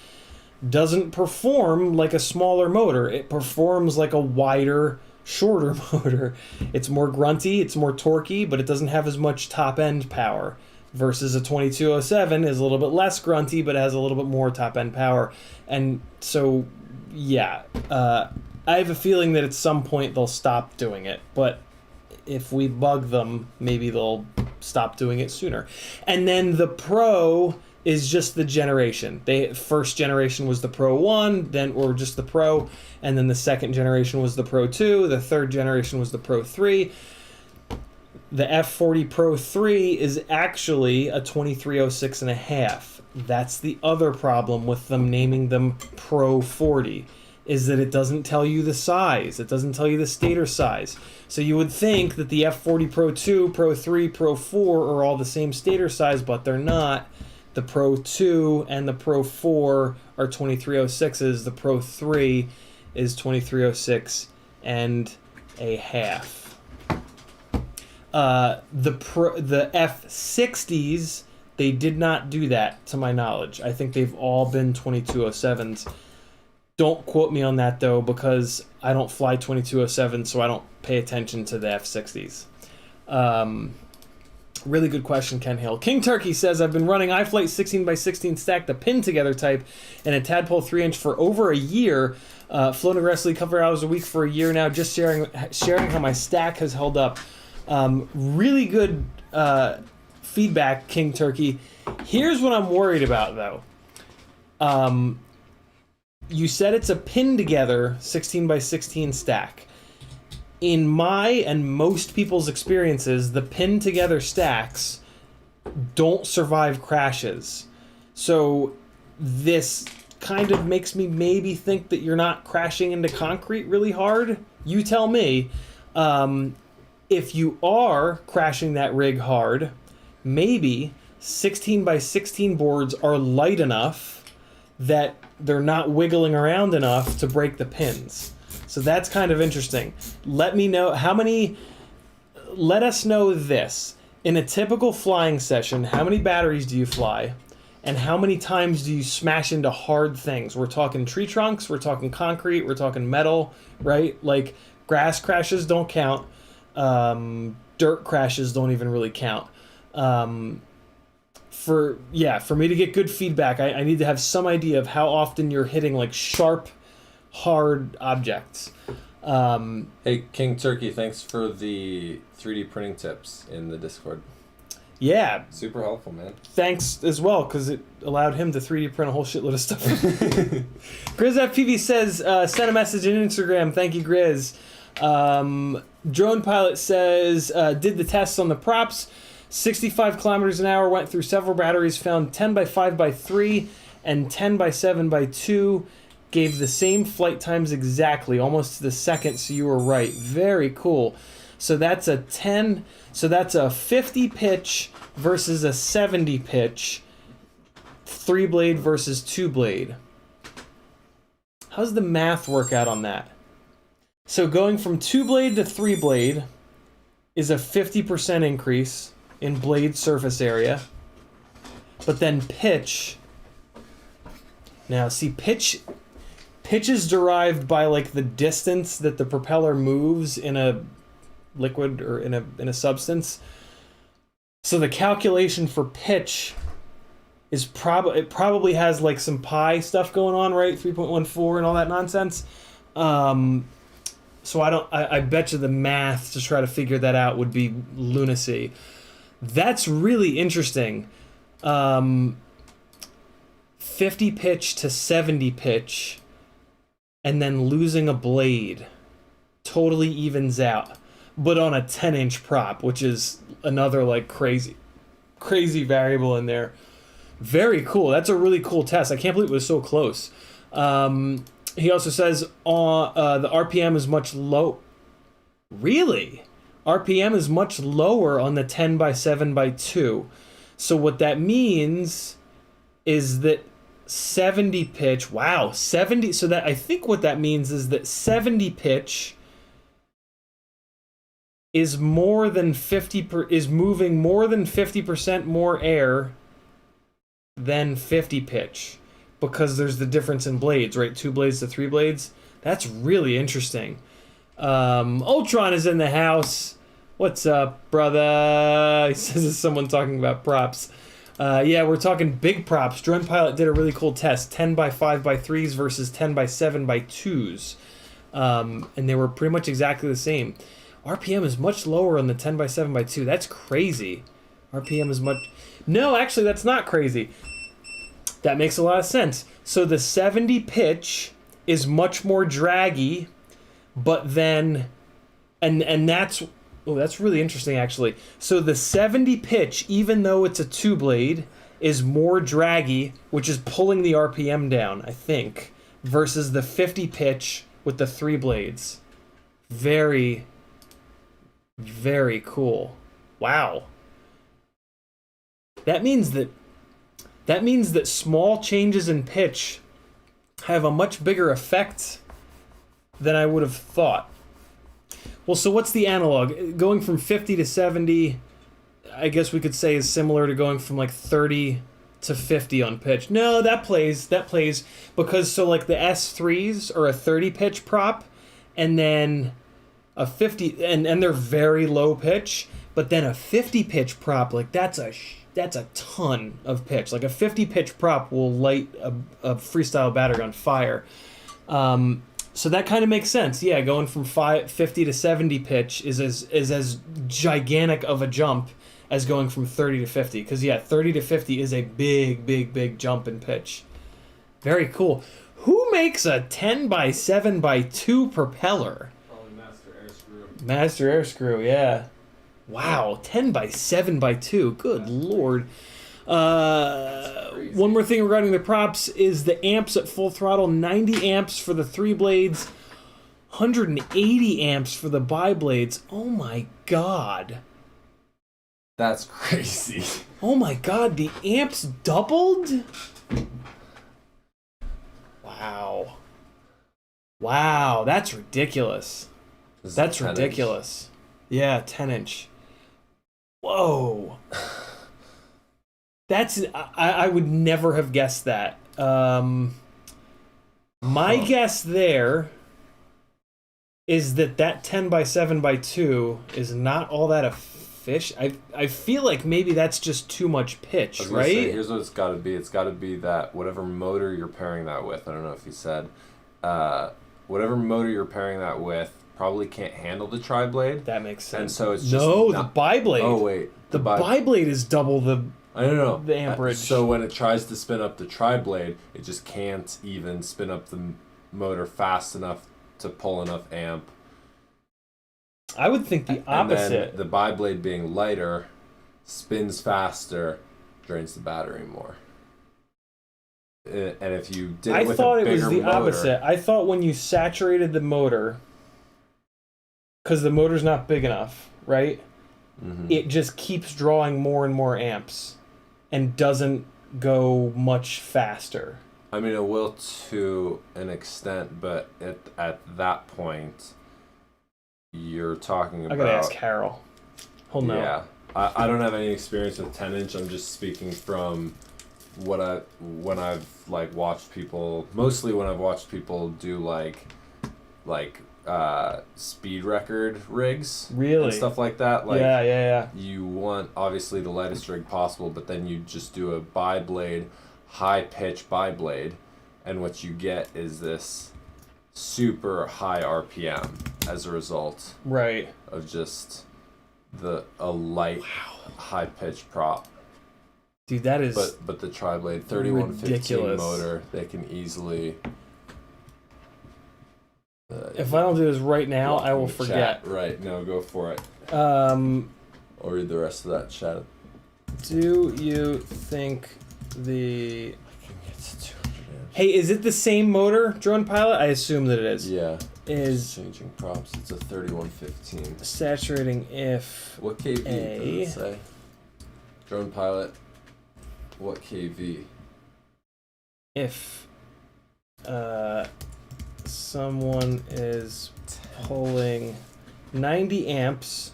doesn't perform like a smaller motor. It performs like a wider, shorter motor. It's more grunty, it's more torquey, but it doesn't have as much top end power. Versus a 2207 is a little bit less grunty, but has a little bit more top end power. And so, yeah, I have a feeling that at some point they'll stop doing it. But if we bug them, maybe they'll stopped doing it sooner. And then the Pro is just the generation. First generation was the Pro 1, or just the Pro, and then the second generation was the Pro 2, the third generation was the Pro 3. The F40 Pro 3 is actually a 2306.5. That's the other problem with them naming them Pro 40, is that it doesn't tell you the size. It doesn't tell you the stator size. So you would think that the F40 Pro 2, Pro 3, Pro 4 are all the same stator size, but they're not. The Pro 2 and the Pro 4 are 2306s. The Pro 3 is 2306 and a half. The F60s, they did not do that, to my knowledge. I think they've all been 2207s. Don't quote me on that, though, because I don't fly 2207, so I don't pay attention to the F60s. Really good question, Ken Hill. King Turkey says, I've been running iFlight 16x16 stack, the pin together type, and a Tadpole 3-inch for over a year. Flown aggressively a couple of hours a week for a year now, just sharing how my stack has held up. Really good feedback, King Turkey. Here's what I'm worried about, though. You said it's a pin together 16x16 stack. In my and most people's experiences, the pin together stacks don't survive crashes. So this kind of makes me maybe think that you're not crashing into concrete really hard. You tell me. If you are crashing that rig hard, maybe 16x16 boards are light enough that they're not wiggling around enough to break the pins. So that's kind of interesting. Let me know let us know this. In a typical flying session, how many batteries do you fly? And how many times do you smash into hard things? We're talking tree trunks, we're talking concrete, we're talking metal, right? Like grass crashes don't count. Dirt crashes don't even really count. For me to get good feedback, I need to have some idea of how often you're hitting like sharp, hard objects. Hey, King Turkey, thanks for the 3D printing tips in the Discord. Yeah. Super helpful, man. Thanks as well, because it allowed him to 3D print a whole shitload of stuff. Grizz FPV says, send a message on Instagram. Thank you, Grizz. Drone Pilot says, did the tests on the props. 65 kilometers an hour, went through several batteries, found 10x5x3 and 10x7x2. Gave the same flight times exactly, almost to the second, so you were right. Very cool. So that's a 50 pitch versus a 70 pitch, 3-blade versus 2-blade. How's the math work out on that? So going from 2-blade to 3-blade is a 50% increase in blade surface area. But then pitch. Now, see, pitch is derived by like the distance that the propeller moves in a liquid or in a substance. So the calculation for pitch is probably has like some pi stuff going on, right? 3.14 and all that nonsense. So I bet you the math to try to figure that out would be lunacy. That's really interesting. 50 pitch to 70 pitch and then losing a blade totally evens out, but on a 10-inch prop, which is another like crazy variable in there. Very cool. That's a really cool test. I can't believe it was so close. He also says the RPM is much low. Really? RPM is much lower on the 10x7x2. So what that means is that 70 pitch, wow, 70, so that I think what that means is that 70 pitch is more than 50 is moving more than 50% more air than 50 pitch, because there's the difference in blades, right? 2 blades to 3 blades. That's really interesting. Ultron is in the house. What's up, brother? He says it's someone talking about props. Yeah, we're talking big props. Drone Pilot did a really cool test, 10x5x3s versus 10x7x2s. And they were pretty much exactly the same. RPM is much lower on the 10x7x2. That's crazy. RPM is much... No, actually, that's not crazy. That makes a lot of sense. So the 70 pitch is much more draggy, but then... And that's... Oh, that's really interesting, actually. So the 70 pitch, even though it's a 2-blade, is more draggy, which is pulling the RPM down, I think, versus the 50 pitch with the 3 blades. Very, very cool. Wow. That means that small changes in pitch have a much bigger effect than I would have thought. Well, so what's the analog? Going from 50 to 70, I guess we could say is similar to going from like 30 to 50 on pitch. No, that plays because so like the S3s are a 30 pitch prop, and then a 50 and they're very low pitch, but then a 50 pitch prop, like that's a ton of pitch. Like a 50 pitch prop will light a freestyle battery on fire. So that kind of makes sense. Yeah, going from 50 to 70 pitch is as gigantic of a jump as going from 30 to 50. Because, yeah, 30 to 50 is a big jump in pitch. Very cool. Who makes a 10x7x2 propeller? Probably Master Air Screw. Master Air Screw, yeah. Wow, 10x7x2. Good lord. One more thing regarding the props is the amps at full throttle. 90 amps for the 3 blades, 180 amps for the bi-blades. Oh my god. That's crazy. Oh my god, the amps doubled? Wow. Wow, that's ridiculous. That's ridiculous. Yeah, 10-inch. Whoa. That's I would never have guessed that. My guess there is that 10x7x2 is not all that efficient. I feel like maybe that's just too much pitch, right? Say, here's what it's got to be. It's got to be that whatever motor you're pairing that with. I don't know if you said whatever motor you're pairing that with probably can't handle the tri-blade. That makes sense. And so it's just the bi-blade. Oh wait, the bi-blade is double the. I don't know. The amperage. So when it tries to spin up the tri-blade, it just can't even spin up the motor fast enough to pull enough amp. I would think the opposite. And then the bi-blade being lighter, spins faster, drains the battery more. And if you did it with a bigger motor... I thought it was the opposite. I thought when you saturated the motor, because the motor's not big enough, right? Mm-hmm. It just keeps drawing more and more amps and doesn't go much faster. I mean, it will to an extent, but at that point, you're talking about... I gotta ask Carol. He'll know. Yeah. I don't have any experience with 10-inch. I'm just speaking from when I've like watched people... Mostly when I've watched people do like speed record rigs, really, and stuff like that. Like, yeah. You want obviously the lightest rig possible, but then you just do a bi-blade, high pitch bi-blade, and what you get is this super high RPM as a result, right, of just a light, high pitch prop. Dude, that is. But the tri-blade 3115 motor, they can easily. If I don't do this right now, I will forget. Chat. Right, no, go for it. I'll read the rest of that chat. Do you think the... Hey, is it the same motor, Drone Pilot? I assume that it is. Yeah. Is changing props. It's a 3115. Saturating if... What KV does it say? Drone Pilot. What KV? If... someone is pulling 90 amps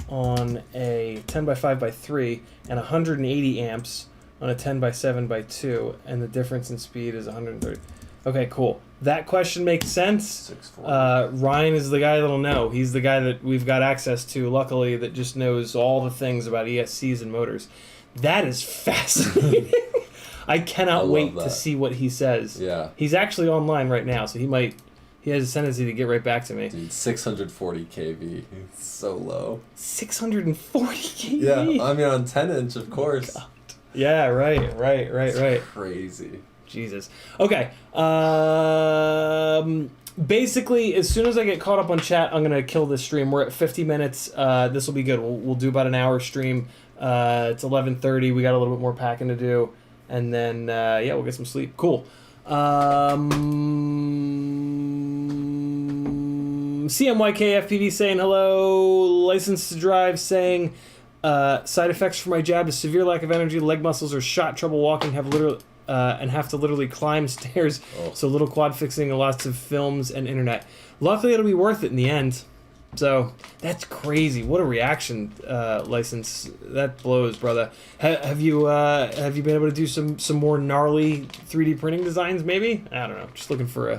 on a 10x5x3 and 180 amps on a 10x7x2, and the difference in speed is 130. Okay, cool. That question makes sense. Ryan is the guy that'll know. He's the guy that we've got access to, luckily, that just knows all the things about ESCs and motors. That is fascinating. I cannot wait to see what he says. Yeah. He's actually online right now, so he might he has a tendency to get right back to me. Dude, 640 kV. It's so low. 640 kV. Yeah, I mean on 10-inch, of course. God. Yeah, right. Crazy. Jesus. Okay. Basically, as soon as I get caught up on chat, I'm gonna kill this stream. We're at 50 minutes. This will be good. We'll do about an hour stream. It's 11:30. We got a little bit more packing to do, and then we'll get some sleep. Cool. CMYK FPV saying hello. License to Drive saying side effects for my jab is severe lack of energy, leg muscles, or shot trouble walking. Have to literally climb stairs. Oh. So little quad fixing, lots of films and internet. Luckily, it'll be worth it in the end. So that's crazy. What a reaction, License. That blows, brother. Have you been able to do some more gnarly 3D printing designs? Maybe, I don't know. Just looking for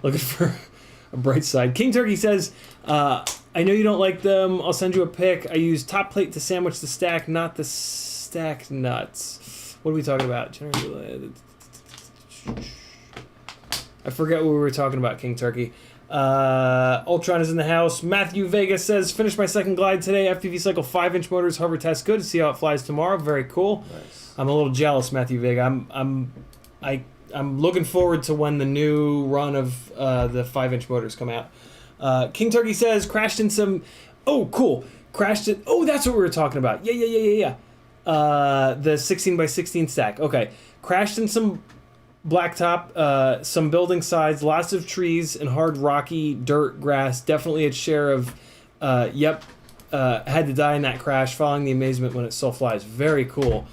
a bright side. King Turkey says, I know you don't like them. I'll send you a pic. I use top plate to sandwich the stack, not the stack nuts. What are we talking about? I forget what we were talking about, King Turkey. Ultron is in the house. Matthew Vega says, finished my second glide today. FPV cycle 5-inch motors, hover test good. See how it flies tomorrow. Very cool. Nice. I'm a little jealous, Matthew Vega. I'm looking forward to when the new run of the 5-inch motors come out. King Turkey says, crashed in some. Oh, cool. Crashed it. Oh, that's what we were talking about. Yeah. The 16x16 stack. Okay. Crashed in some blacktop, some building sides, lots of trees and hard rocky dirt, grass. Definitely its share of, had to die in that crash, following the amazement when it still flies. Very cool.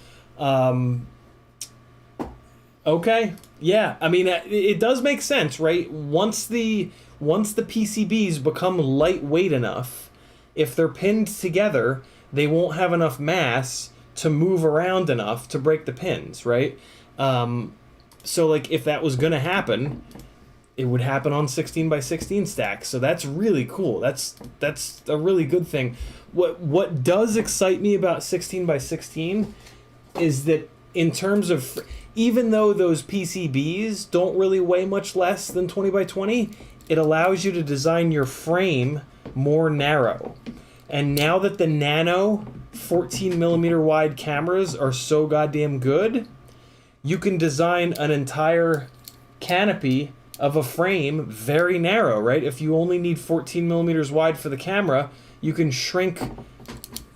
Okay. Yeah. I mean, it does make sense, right? Once the PCBs become lightweight enough, if they're pinned together, they won't have enough mass to move around enough to break the pins, right? So like if that was gonna happen, it would happen on 16x16 stacks. So that's really cool. That's a really good thing. What does excite me about 16x16 is that in terms of, even though those PCBs don't really weigh much less than 20x20, it allows you to design your frame more narrow. And now that the nano 14mm wide cameras are so goddamn good, you can design an entire canopy of a frame very narrow, right? If you only need 14mm wide for the camera, you can shrink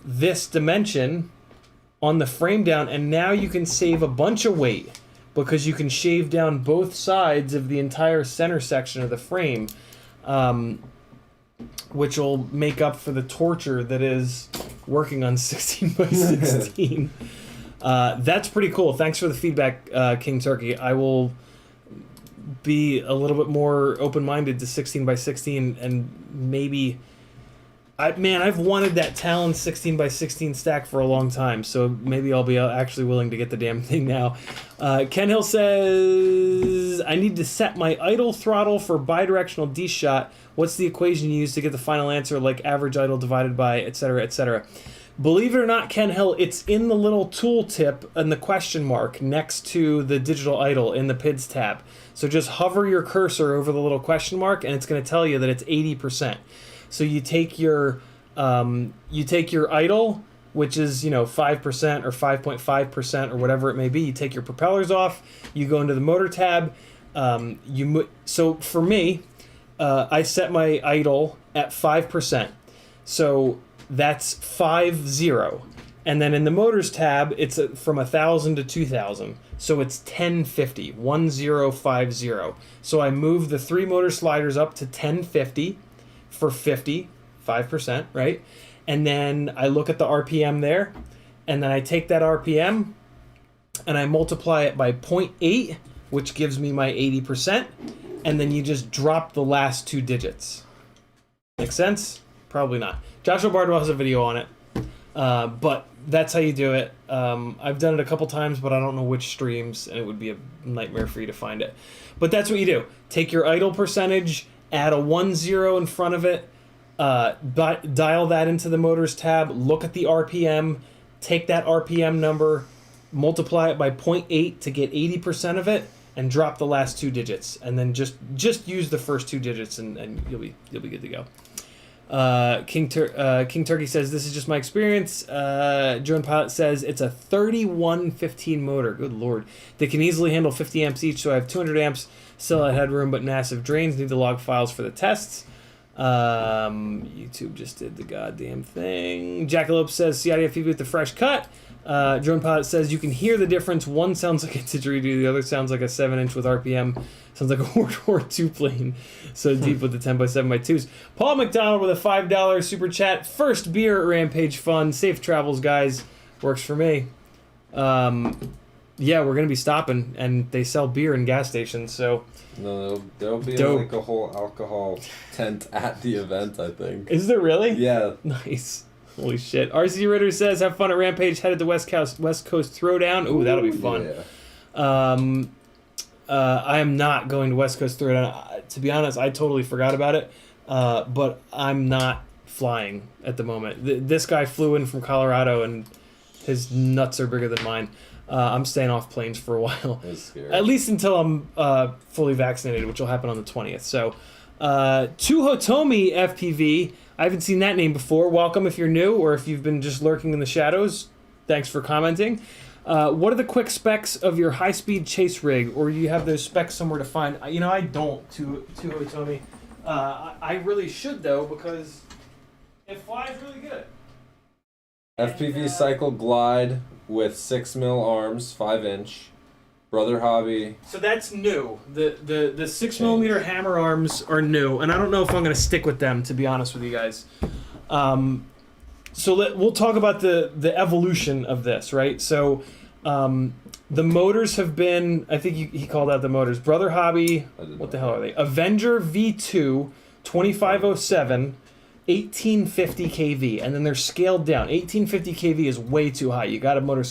this dimension on the frame down, and now you can save a bunch of weight because you can shave down both sides of the entire center section of the frame, which will make up for the torture that is working on 16x16. That's pretty cool. Thanks for the feedback, King Turkey. I will be a little bit more open-minded to 16x16, and maybe... I've wanted that Talon 16x16 stack for a long time, so maybe I'll be actually willing to get the damn thing now. Ken Hill says, I need to set my idle throttle for bidirectional D-shot. What's the equation you use to get the final answer, like average idle divided by, etc., etc.? Believe it or not, Ken Hill, it's in the little tooltip and the question mark next to the digital idle in the PIDs tab. So just hover your cursor over the little question mark, and it's going to tell you that it's 80%. So you take your idle, which is 5% or 5.5% or whatever it may be. You take your propellers off. You go into the motor tab. So for me, I set my idle at 5%. So that's 50. And then in the motors tab, it's from 1,000 to 2,000. So it's 1050, 1050. So I move the 3 motor sliders up to 1050 for 5%, right? And then I look at the RPM there, and then I take that RPM and I multiply it by 0.8, which gives me my 80%, and then you just drop the last 2 digits. Make sense? Probably not. Joshua Bardwell has a video on it, but that's how you do it. I've done it a couple times, but I don't know which streams, and it would be a nightmare for you to find it. But that's what you do. Take your idle percentage, add a 10 in front of it, dial that into the motors tab, look at the RPM, take that RPM number, multiply it by 0.8 to get 80% of it, and drop the last 2 digits, and then just use the first 2 digits, and you'll be good to go. King Turkey says, this is just my experience. Drone Pilot says it's a 3115 motor. Good lord. They can easily handle 50 amps each, so I have 200 amps still at headroom, but massive drains. Need the log files for the tests. YouTube just did the goddamn thing. Jackalope says, CiottiFPV with the fresh cut. Drone Pilot says you can hear the difference. One sounds like a didgeridoo, the other sounds like a 7-inch with RPM. Sounds like a World War II plane. So deep with the 10x7x2s. Paul McDonald with a $5 super chat. First beer at Rampage fun. Safe travels, guys. Works for me. Yeah, we're gonna be stopping, and they sell beer in gas stations. So no, there'll be Dope. like a whole alcohol tent at the event, I think. Is there really? Yeah. Nice. Holy shit. RC Ritter says, have fun at Rampage. Headed to West Coast Throwdown. Ooh, that'll be fun. Yeah. I am not going to West Coast Throwdown. To be honest, I totally forgot about it. But I'm not flying at the moment. This guy flew in from Colorado, and his nuts are bigger than mine. I'm staying off planes for a while. That's scary. At least until I'm fully vaccinated, which will happen on the 20th. So, Tuhotomi FPV. I haven't seen that name before. Welcome if you're new, or if you've been just lurking in the shadows. Thanks for commenting. What are the quick specs of your high-speed chase rig, or do you have those specs somewhere to find? You know, I don't, Tuhotomi. I really should, though, because it flies really good. FPV Cycle Glide with 6mm arms, 5-inch. Brother Hobby. So that's new. The 6mm hammer arms are new, and I don't know if I'm going to stick with them, to be honest with you guys. We'll talk about the evolution of this, right? So the motors have been, I think he called out the motors. Brother Hobby, what the hell are they? Avenger V2 2507 1850 kV, and then they're scaled down. 1850 kV is way too high. You got to motor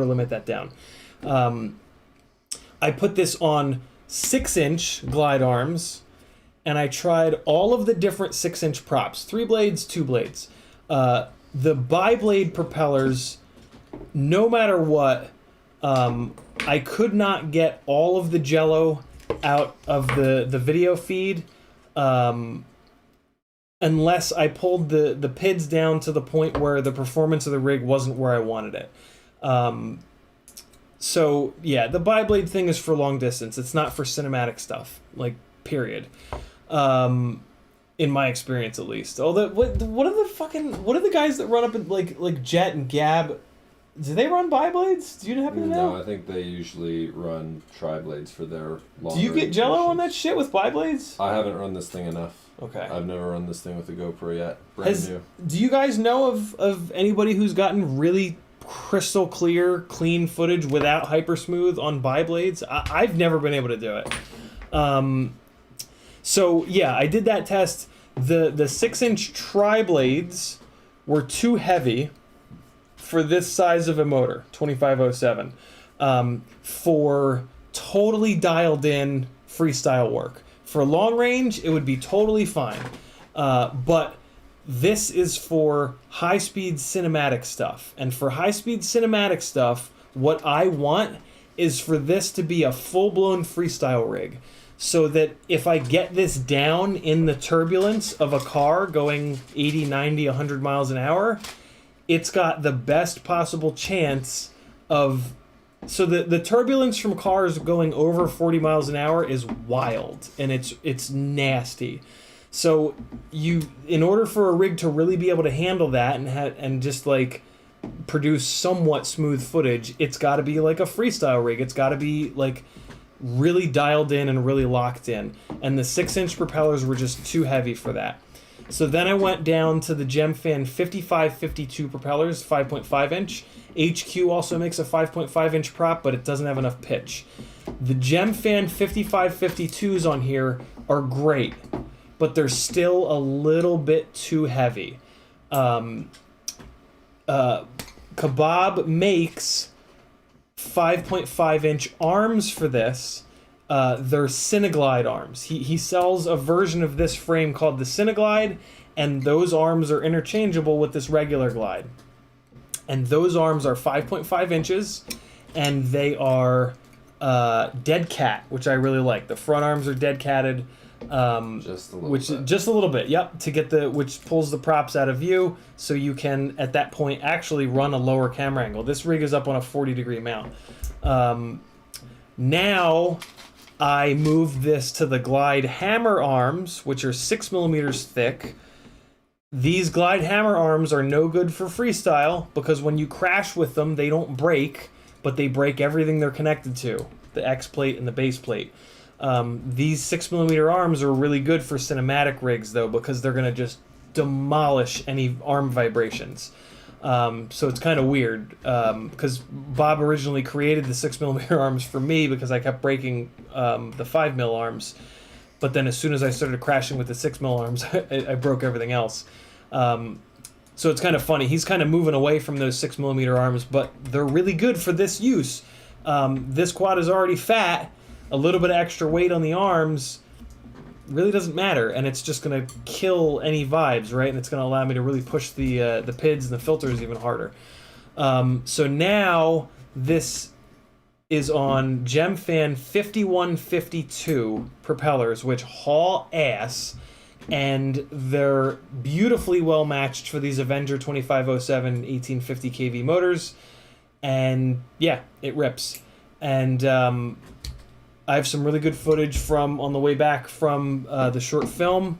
limit that down. I put this on 6-inch glide arms, and I tried all of the different 6-inch props. 3 blades, 2 blades. The bi-blade propellers, no matter what, I could not get all of the jello out of the video feed unless I pulled the PIDs down to the point where the performance of the rig wasn't where I wanted it. So, yeah, the bi-blade thing is for long distance. It's not for cinematic stuff, like, period. In my experience, at least. What are the guys that run up in, like Jet and Gab? Do they run bi-blades? Do you happen to know? No, I think they usually run tri-blades for their long. Do you get jello on that shit with bi-blades? I haven't run this thing enough. Okay. I've never run this thing with a GoPro yet. Brand new. Do you guys know of anybody who's gotten really crystal clear, clean footage without hypersmooth on bi-blades? I've never been able to do it. So yeah, I did that test. The 6-inch tri-blades were too heavy for this size of a motor, 2507, for totally dialed in freestyle work. For long range, it would be totally fine. But this is for high-speed cinematic stuff. And for high-speed cinematic stuff, what I want is for this to be a full-blown freestyle rig. So that if I get this down in the turbulence of a car going 80, 90, 100 miles an hour, it's got the best possible chance of... So the turbulence from cars going over 40 miles an hour is wild, and it's nasty. So in order for a rig to really be able to handle that and just like produce somewhat smooth footage, it's got to be like a freestyle rig. It's got to be like really dialed in and really locked in. And the 6-inch propellers were just too heavy for that. So then I went down to the Gemfan 5552 propellers, 5.5 inch. HQ also makes a 5.5 inch prop, but it doesn't have enough pitch. The Gemfan 5552s on here are great, but they're still a little bit too heavy. Kebab makes 5.5 inch arms for this. They're Cineglide arms. He sells a version of this frame called the Cineglide, and those arms are interchangeable with this regular glide. And those arms are 5.5 inches, and they are dead cat, which I really like. The front arms are dead catted. Just a little bit. Just a little bit, yep, to get which pulls the props out of view, so you can at that point actually run a lower camera angle. This rig is up on a 40-degree mount. Now I moved this to the Glide hammer arms, which are 6 millimeters thick. These Glide hammer arms are no good for freestyle because when you crash with them, they don't break, but they break everything they're connected to, the X plate and the base plate. These 6 millimeter arms are really good for cinematic rigs though, because they're gonna just demolish any arm vibrations. So it's kind of weird, because Bob originally created the 6 millimeter arms for me because I kept breaking the 5 mil arms, but then as soon as I started crashing with the 6 mil arms, I broke everything else. So it's kind of funny. He's kind of moving away from those 6 millimeter arms, but they're really good for this use. This quad is already fat. A little bit of extra weight on the arms really doesn't matter, and it's just going to kill any vibes, right? And it's going to allow me to really push the PIDs and the filters even harder. So now this is on GemFan 5152 propellers, which haul ass, and they're beautifully well matched for these Avenger 2507 1850 kV motors, and yeah, it rips. And I have some really good footage from on the way back from the short film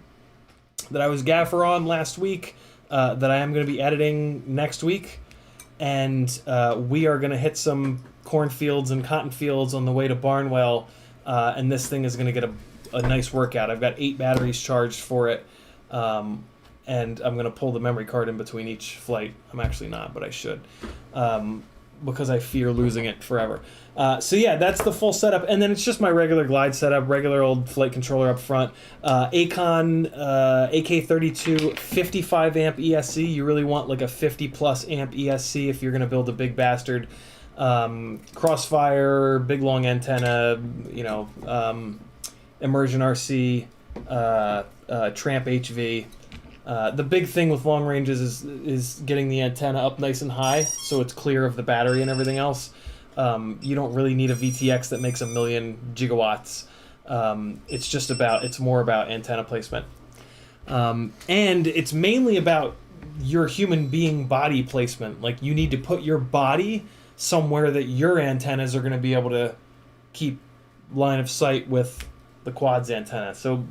that I was gaffer on last week that I am going to be editing next week, and we are going to hit some cornfields and cotton fields on the way to Barnwell, and this thing is going to get a nice workout. I've got 8 batteries charged for it, and I'm going to pull the memory card in between each flight. I'm actually not, but I should, because I fear losing it forever. So yeah, that's the full setup, and then it's just my regular Glide setup, regular old flight controller up front. Acon AK32 55 amp ESC. You really want like a 50 plus amp ESC if you're going to build a big bastard. Crossfire, big long antenna, you know, Immersion RC, Tramp HV. The big thing with long ranges is getting the antenna up nice and high so it's clear of the battery and everything else. You don't really need a VTX that makes 1 million gigawatts. It's more about antenna placement. And it's mainly about your human being body placement. Like, you need to put your body somewhere that your antennas are going to be able to keep line of sight with the quad's antenna. So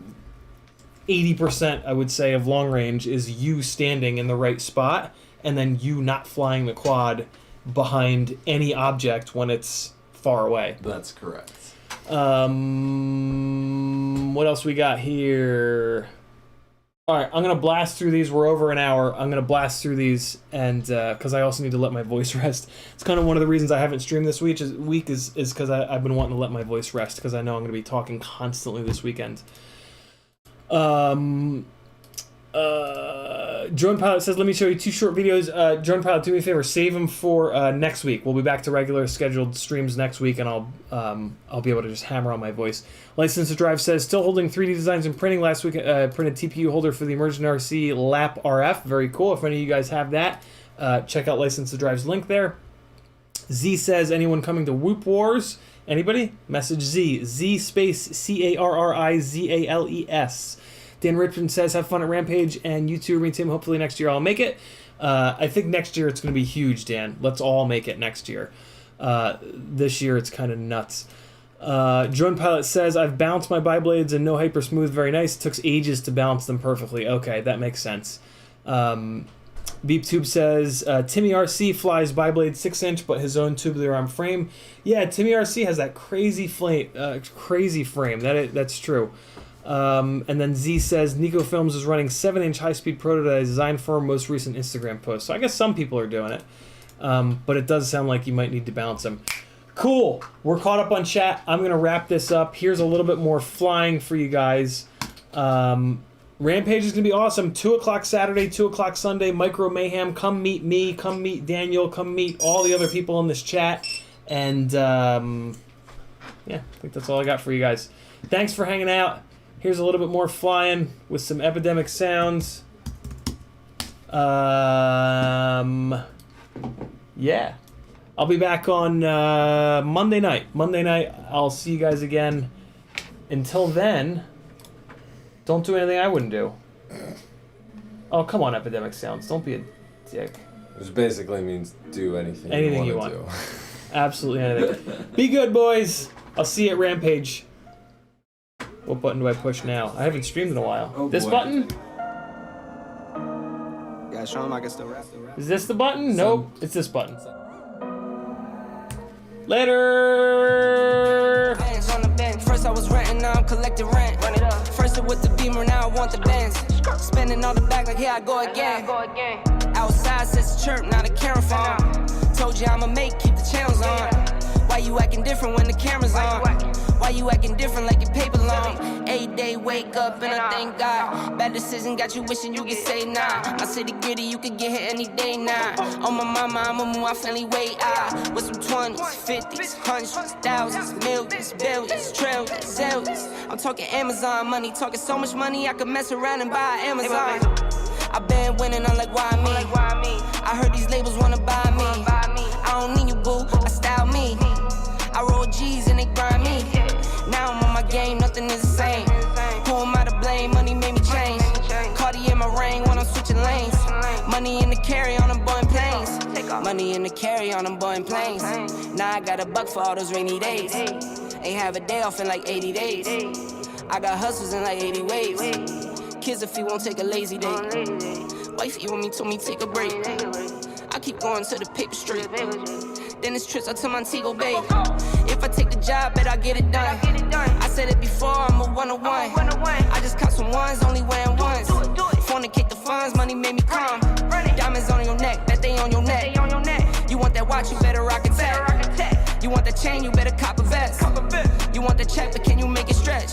80%, I would say, of long range is you standing in the right spot and then you not flying the quad behind any object when it's far away. That's correct. What else we got here? All right, I'm going to blast through these. We're over an hour. I'm going to blast through these, and because I also need to let my voice rest. It's kind of one of the reasons I haven't streamed this week is because I've been wanting to let my voice rest because I know I'm going to be talking constantly this weekend. Drone Pilot says, let me show you 2 short videos. Drone Pilot, do me a favor, save them for next week. We'll be back to regular scheduled streams next week, and I'll be able to just hammer on my voice. License to Drive says, still holding 3D designs and printing. Last week, printed TPU holder for the Immersion RC Lap RF. Very cool. If any of you guys have that, check out License to Drive's link there. Z says, anyone coming to Whoop Wars? Anybody? Message Z. Z space CarRiZales. Dan Richmond says, have fun at Rampage, and you too, Remy Tim. Hopefully next year I'll make it. I think next year it's going to be huge, Dan. Let's all make it next year. This year it's kind of nuts. Drone Pilot says, I've balanced my bi-blades and no hyper smooth. Very nice. It took ages to balance them perfectly. Okay, that makes sense. Beep Tube says, Timmy RC flies bi-blade 6-inch, but his own tubular arm frame. Yeah, Timmy RC has that crazy frame. That's true. And then Z says, Nico Films is running 7-inch high-speed prototype designed for most recent Instagram post. So I guess some people are doing it. But it does sound like you might need to balance them. Cool. We're caught up on chat. I'm going to wrap this up. Here's a little bit more flying for you guys. Rampage is going to be awesome. 2 o'clock Saturday, 2 o'clock Sunday, Micro Mayhem. Come meet me. Come meet Daniel. Come meet all the other people in this chat. And, yeah, I think that's all I got for you guys. Thanks for hanging out. Here's a little bit more flying with some Epidemic sounds. Yeah. I'll be back on Monday night. Monday night, I'll see you guys again. Until then, don't do anything I wouldn't do. Oh, come on, Epidemic Sounds. Don't be a dick. Which basically means do anything, Anything you you want to want. do. Absolutely anything. Be good, boys. I'll see you at Rampage. What button do I push now? I haven't streamed in a while. Oh, This boy. button? Yeah, show him I can still rap. Is this the button? Nope. It's this button. Later. Bands on the bench. First I was renting, now I'm collecting rent. Run it up. First it with the Beamer, now I want the Benz. Spending all the back like here I go again. Outside says the chirp, now the camera phone. Told you I'ma keep the channels on. Why you acting different when the camera's on? Why you acting different like your paper long? 8 day wake up and I thank God. Bad decision got you wishing you could say nah. My city gritty, you could get hit any day now. On my mama, I'ma move my family way out. With some 20s, 50s, hundreds, thousands, millions, billions, trillions, zillions. I'm talking Amazon money, talking so much money I could mess around and buy Amazon. I been winning, I'm like, why me? I heard these labels wanna buy me. I don't need you, boo, I style me. I roll G's and they grind me. Now I'm on my game, nothing is the same. Who am I to blame? Money made me change. Cardi in my ring when I'm switching lanes. Money in the carry on them Boeing planes. Money in the carry on them Boeing planes. Now I got a buck for all those rainy days. Ain't have a day off in like 80 days. I got hustles in like 80 ways. Kids if he won't take a lazy day. Wifey when me told me take a break. I keep going to the paper straight. Then it's trips out to Montego Bay. If I take the job, bet I get it done. I said it before, I'm a 101. I just caught some ones, only wearing ones. Fornicate the funds, money made me calm. Diamonds on your neck, bet they on your neck. You want that watch, you better rock it tech. You want that chain, you better cop a vest. You want the check, but can you make it stretch?